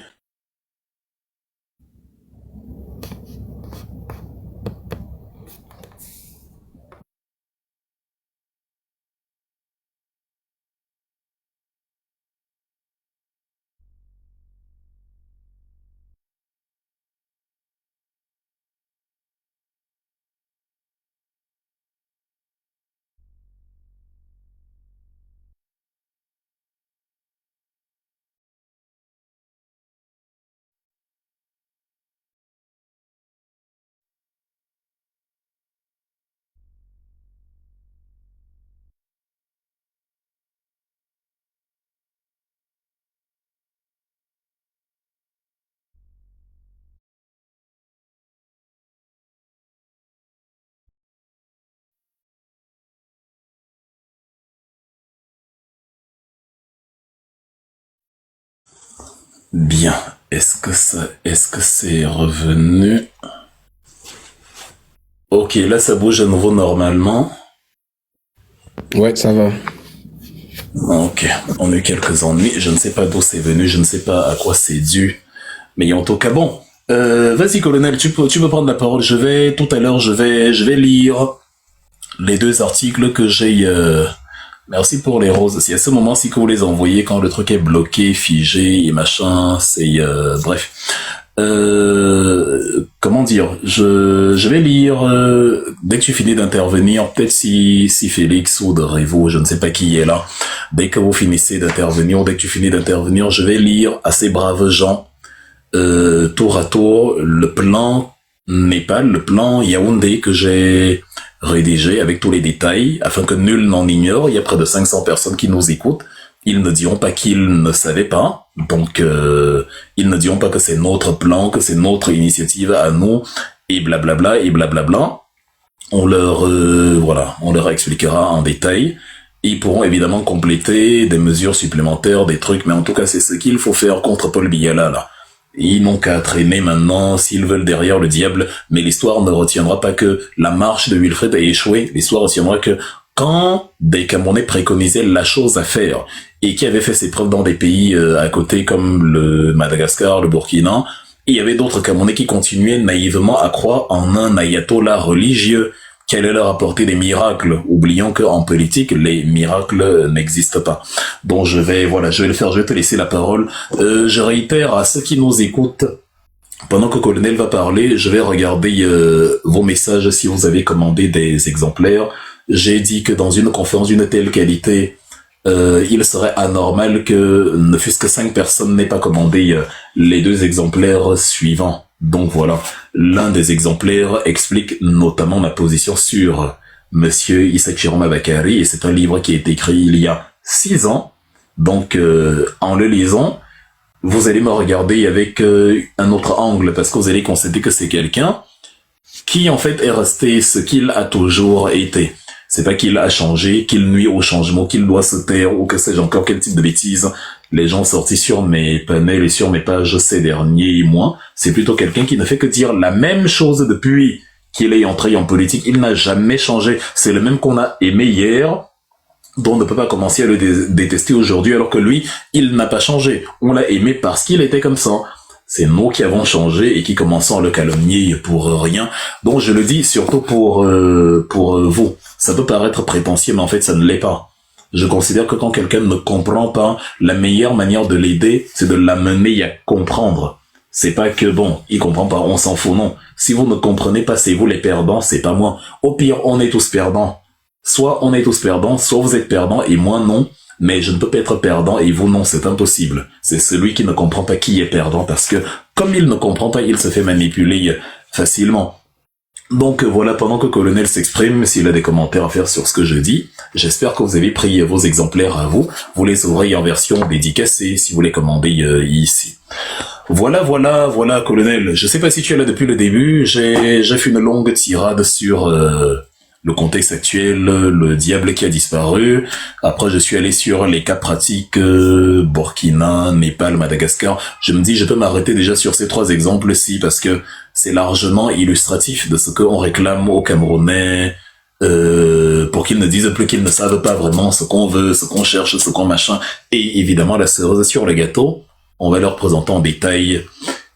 Bien. Est-ce que c'est revenu? Ok, là ça bouge à nouveau normalement. Ouais, ça va. Ok, on a eu quelques ennuis. Je ne sais pas d'où c'est venu, je ne sais pas à quoi c'est dû. Mais en tout cas, bon. Vas-y, colonel, tu peux prendre la parole. Tout à l'heure, je vais lire les deux articles que j'ai. Merci pour les roses. C'est à ce moment-ci que vous les envoyez quand le truc est bloqué, figé et machin. C'est bref. Comment dire, je vais lire dès que tu finis d'intervenir, peut-être si Félix ou de Revo, je ne sais pas qui est là, dès que vous finissez d'intervenir, dès que tu finis d'intervenir, je vais lire à ces braves gens tour à tour le plan Népal, le plan Yaoundé que j'ai rédigé avec tous les détails afin que nul n'en ignore. Il y a près de 500 personnes qui nous écoutent. Ils ne diront pas qu'ils ne savaient pas, donc ils ne diront pas que c'est notre plan, que c'est notre initiative à nous, et blablabla, et blablabla. On leur expliquera en détail. Ils pourront évidemment compléter des mesures supplémentaires, des trucs, mais en tout cas c'est ce qu'il faut faire contre Paul Biya là. Ils n'ont qu'à traîner maintenant s'ils veulent derrière le diable, mais l'histoire ne retiendra pas que la marche de Wilfred a échoué, l'histoire retiendra que quand des Camerounais préconisaient la chose à faire et qui avaient fait ses preuves dans des pays à côté comme le Madagascar, le Burkina, il y avait d'autres Camerounais qui continuaient naïvement à croire en un ayatollah religieux qui allait leur apporter des miracles, oubliant qu'en politique, les miracles n'existent pas. Donc je vais le faire, je vais te laisser la parole. Je réitère à ceux qui nous écoutent, pendant que le colonel va parler, je vais regarder vos messages si vous avez commandé des exemplaires. J'ai dit que dans une conférence d'une telle qualité, il serait anormal que ne fût-ce que 5 personnes n'aient pas commandé les 2 exemplaires suivants. Donc voilà, l'un des exemplaires explique notamment ma position sur Monsieur Issa Chiroma Bakary, et c'est un livre qui a été écrit il y a 6 ans. Donc en le lisant, vous allez me regarder avec un autre angle, parce que vous allez constater que c'est quelqu'un qui en fait est resté ce qu'il a toujours été. C'est pas qu'il a changé, qu'il nuit au changement, qu'il doit se taire, ou que sais-je encore quel type de bêtises les gens sortis sur mes panels et sur mes pages ces derniers mois. C'est plutôt quelqu'un qui ne fait que dire la même chose depuis qu'il est entré en politique. Il n'a jamais changé. C'est le même qu'on a aimé hier, dont on ne peut pas commencer à le détester aujourd'hui, alors que lui, il n'a pas changé. On l'a aimé parce qu'il était comme ça. C'est nous qui avons changé et qui commençons à le calomnier pour rien. Donc je le dis surtout pour vous. Ça peut paraître prétentieux, mais en fait ça ne l'est pas. Je considère que quand quelqu'un ne comprend pas, la meilleure manière de l'aider, c'est de l'amener à comprendre. C'est pas que bon, il comprend pas, on s'en fout, non. Si vous ne comprenez pas, c'est vous les perdants, c'est pas moi. Au pire, on est tous perdants. Soit on est tous perdants, soit vous êtes perdants et moi non. Mais je ne peux pas être perdant et vous non, c'est impossible. C'est celui qui ne comprend pas qui est perdant, parce que comme il ne comprend pas, il se fait manipuler facilement. Donc voilà, pendant que le colonel s'exprime, s'il a des commentaires à faire sur ce que je dis, j'espère que vous avez pris vos exemplaires à vous. Vous les aurez en version dédicacée si vous les commandez ici. Voilà, colonel. Je sais pas si tu es là depuis le début. J'ai fait une longue tirade sur le contexte actuel, le diable qui a disparu. Après, je suis allé sur les cas pratiques Burkina, Népal, Madagascar. Je me dis, je peux m'arrêter déjà sur ces trois exemples-ci parce que c'est largement illustratif de ce qu'on réclame aux Camerounais. Pour qu'ils ne disent plus qu'ils ne savent pas vraiment ce qu'on veut, ce qu'on cherche, ce qu'on machin. Et évidemment, la cerise sur le gâteau, on va leur présenter en détail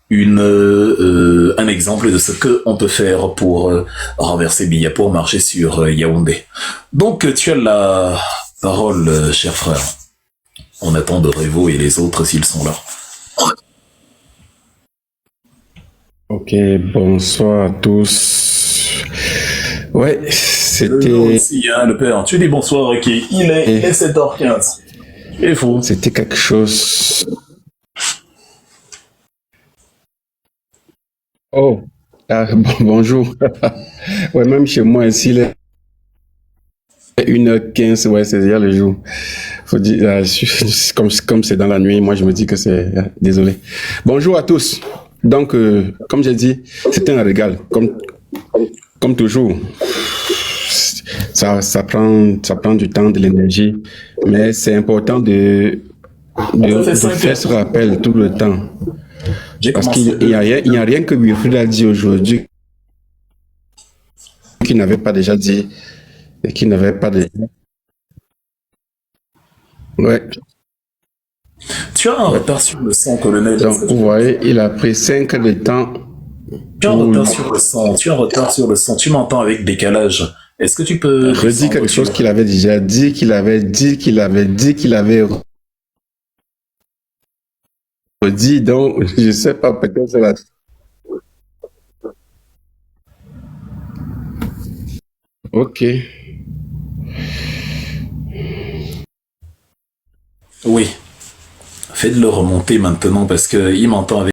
un exemple de ce que on peut faire pour renverser Biya, pour marcher sur Yaoundé. Donc, tu as la parole, cher frère. On attend de Révo et les autres s'ils sont là. Ok, bonsoir à tous. Ouais, c'était. Aussi, hein, le père. Tu dis bonsoir, ok. Il est 7h15. Tu es fou. C'était quelque chose. Oh, bonjour. Ouais, même chez moi ici, il est 1h15, ouais, c'est hier le jour. Faut dire, comme c'est dans la nuit, moi je me dis que c'est. Désolé. Bonjour à tous. Donc, comme j'ai dit, c'était un régal, comme toujours. Ça prend du temps, de l'énergie, mais c'est important de faire ce rappel tout le temps. Parce qu'il n'y a rien que Wilfried a dit aujourd'hui qu'il n'avait pas déjà dit et qu'il n'avait pas déjà. Ouais. Tu as un retard sur le son, colonel. Donc, vous voyez, il a pris 5 heures de temps. Tu as un retard sur le son. Tu as un retard sur le son. Tu m'entends avec décalage. Est-ce que tu peux... redire quelque chose qu'il avait déjà dit, qu'il avait redit, donc je sais pas, peut-être c'est la... Ok. Oui. Faites-le remonter maintenant parce qu'il m'entend avec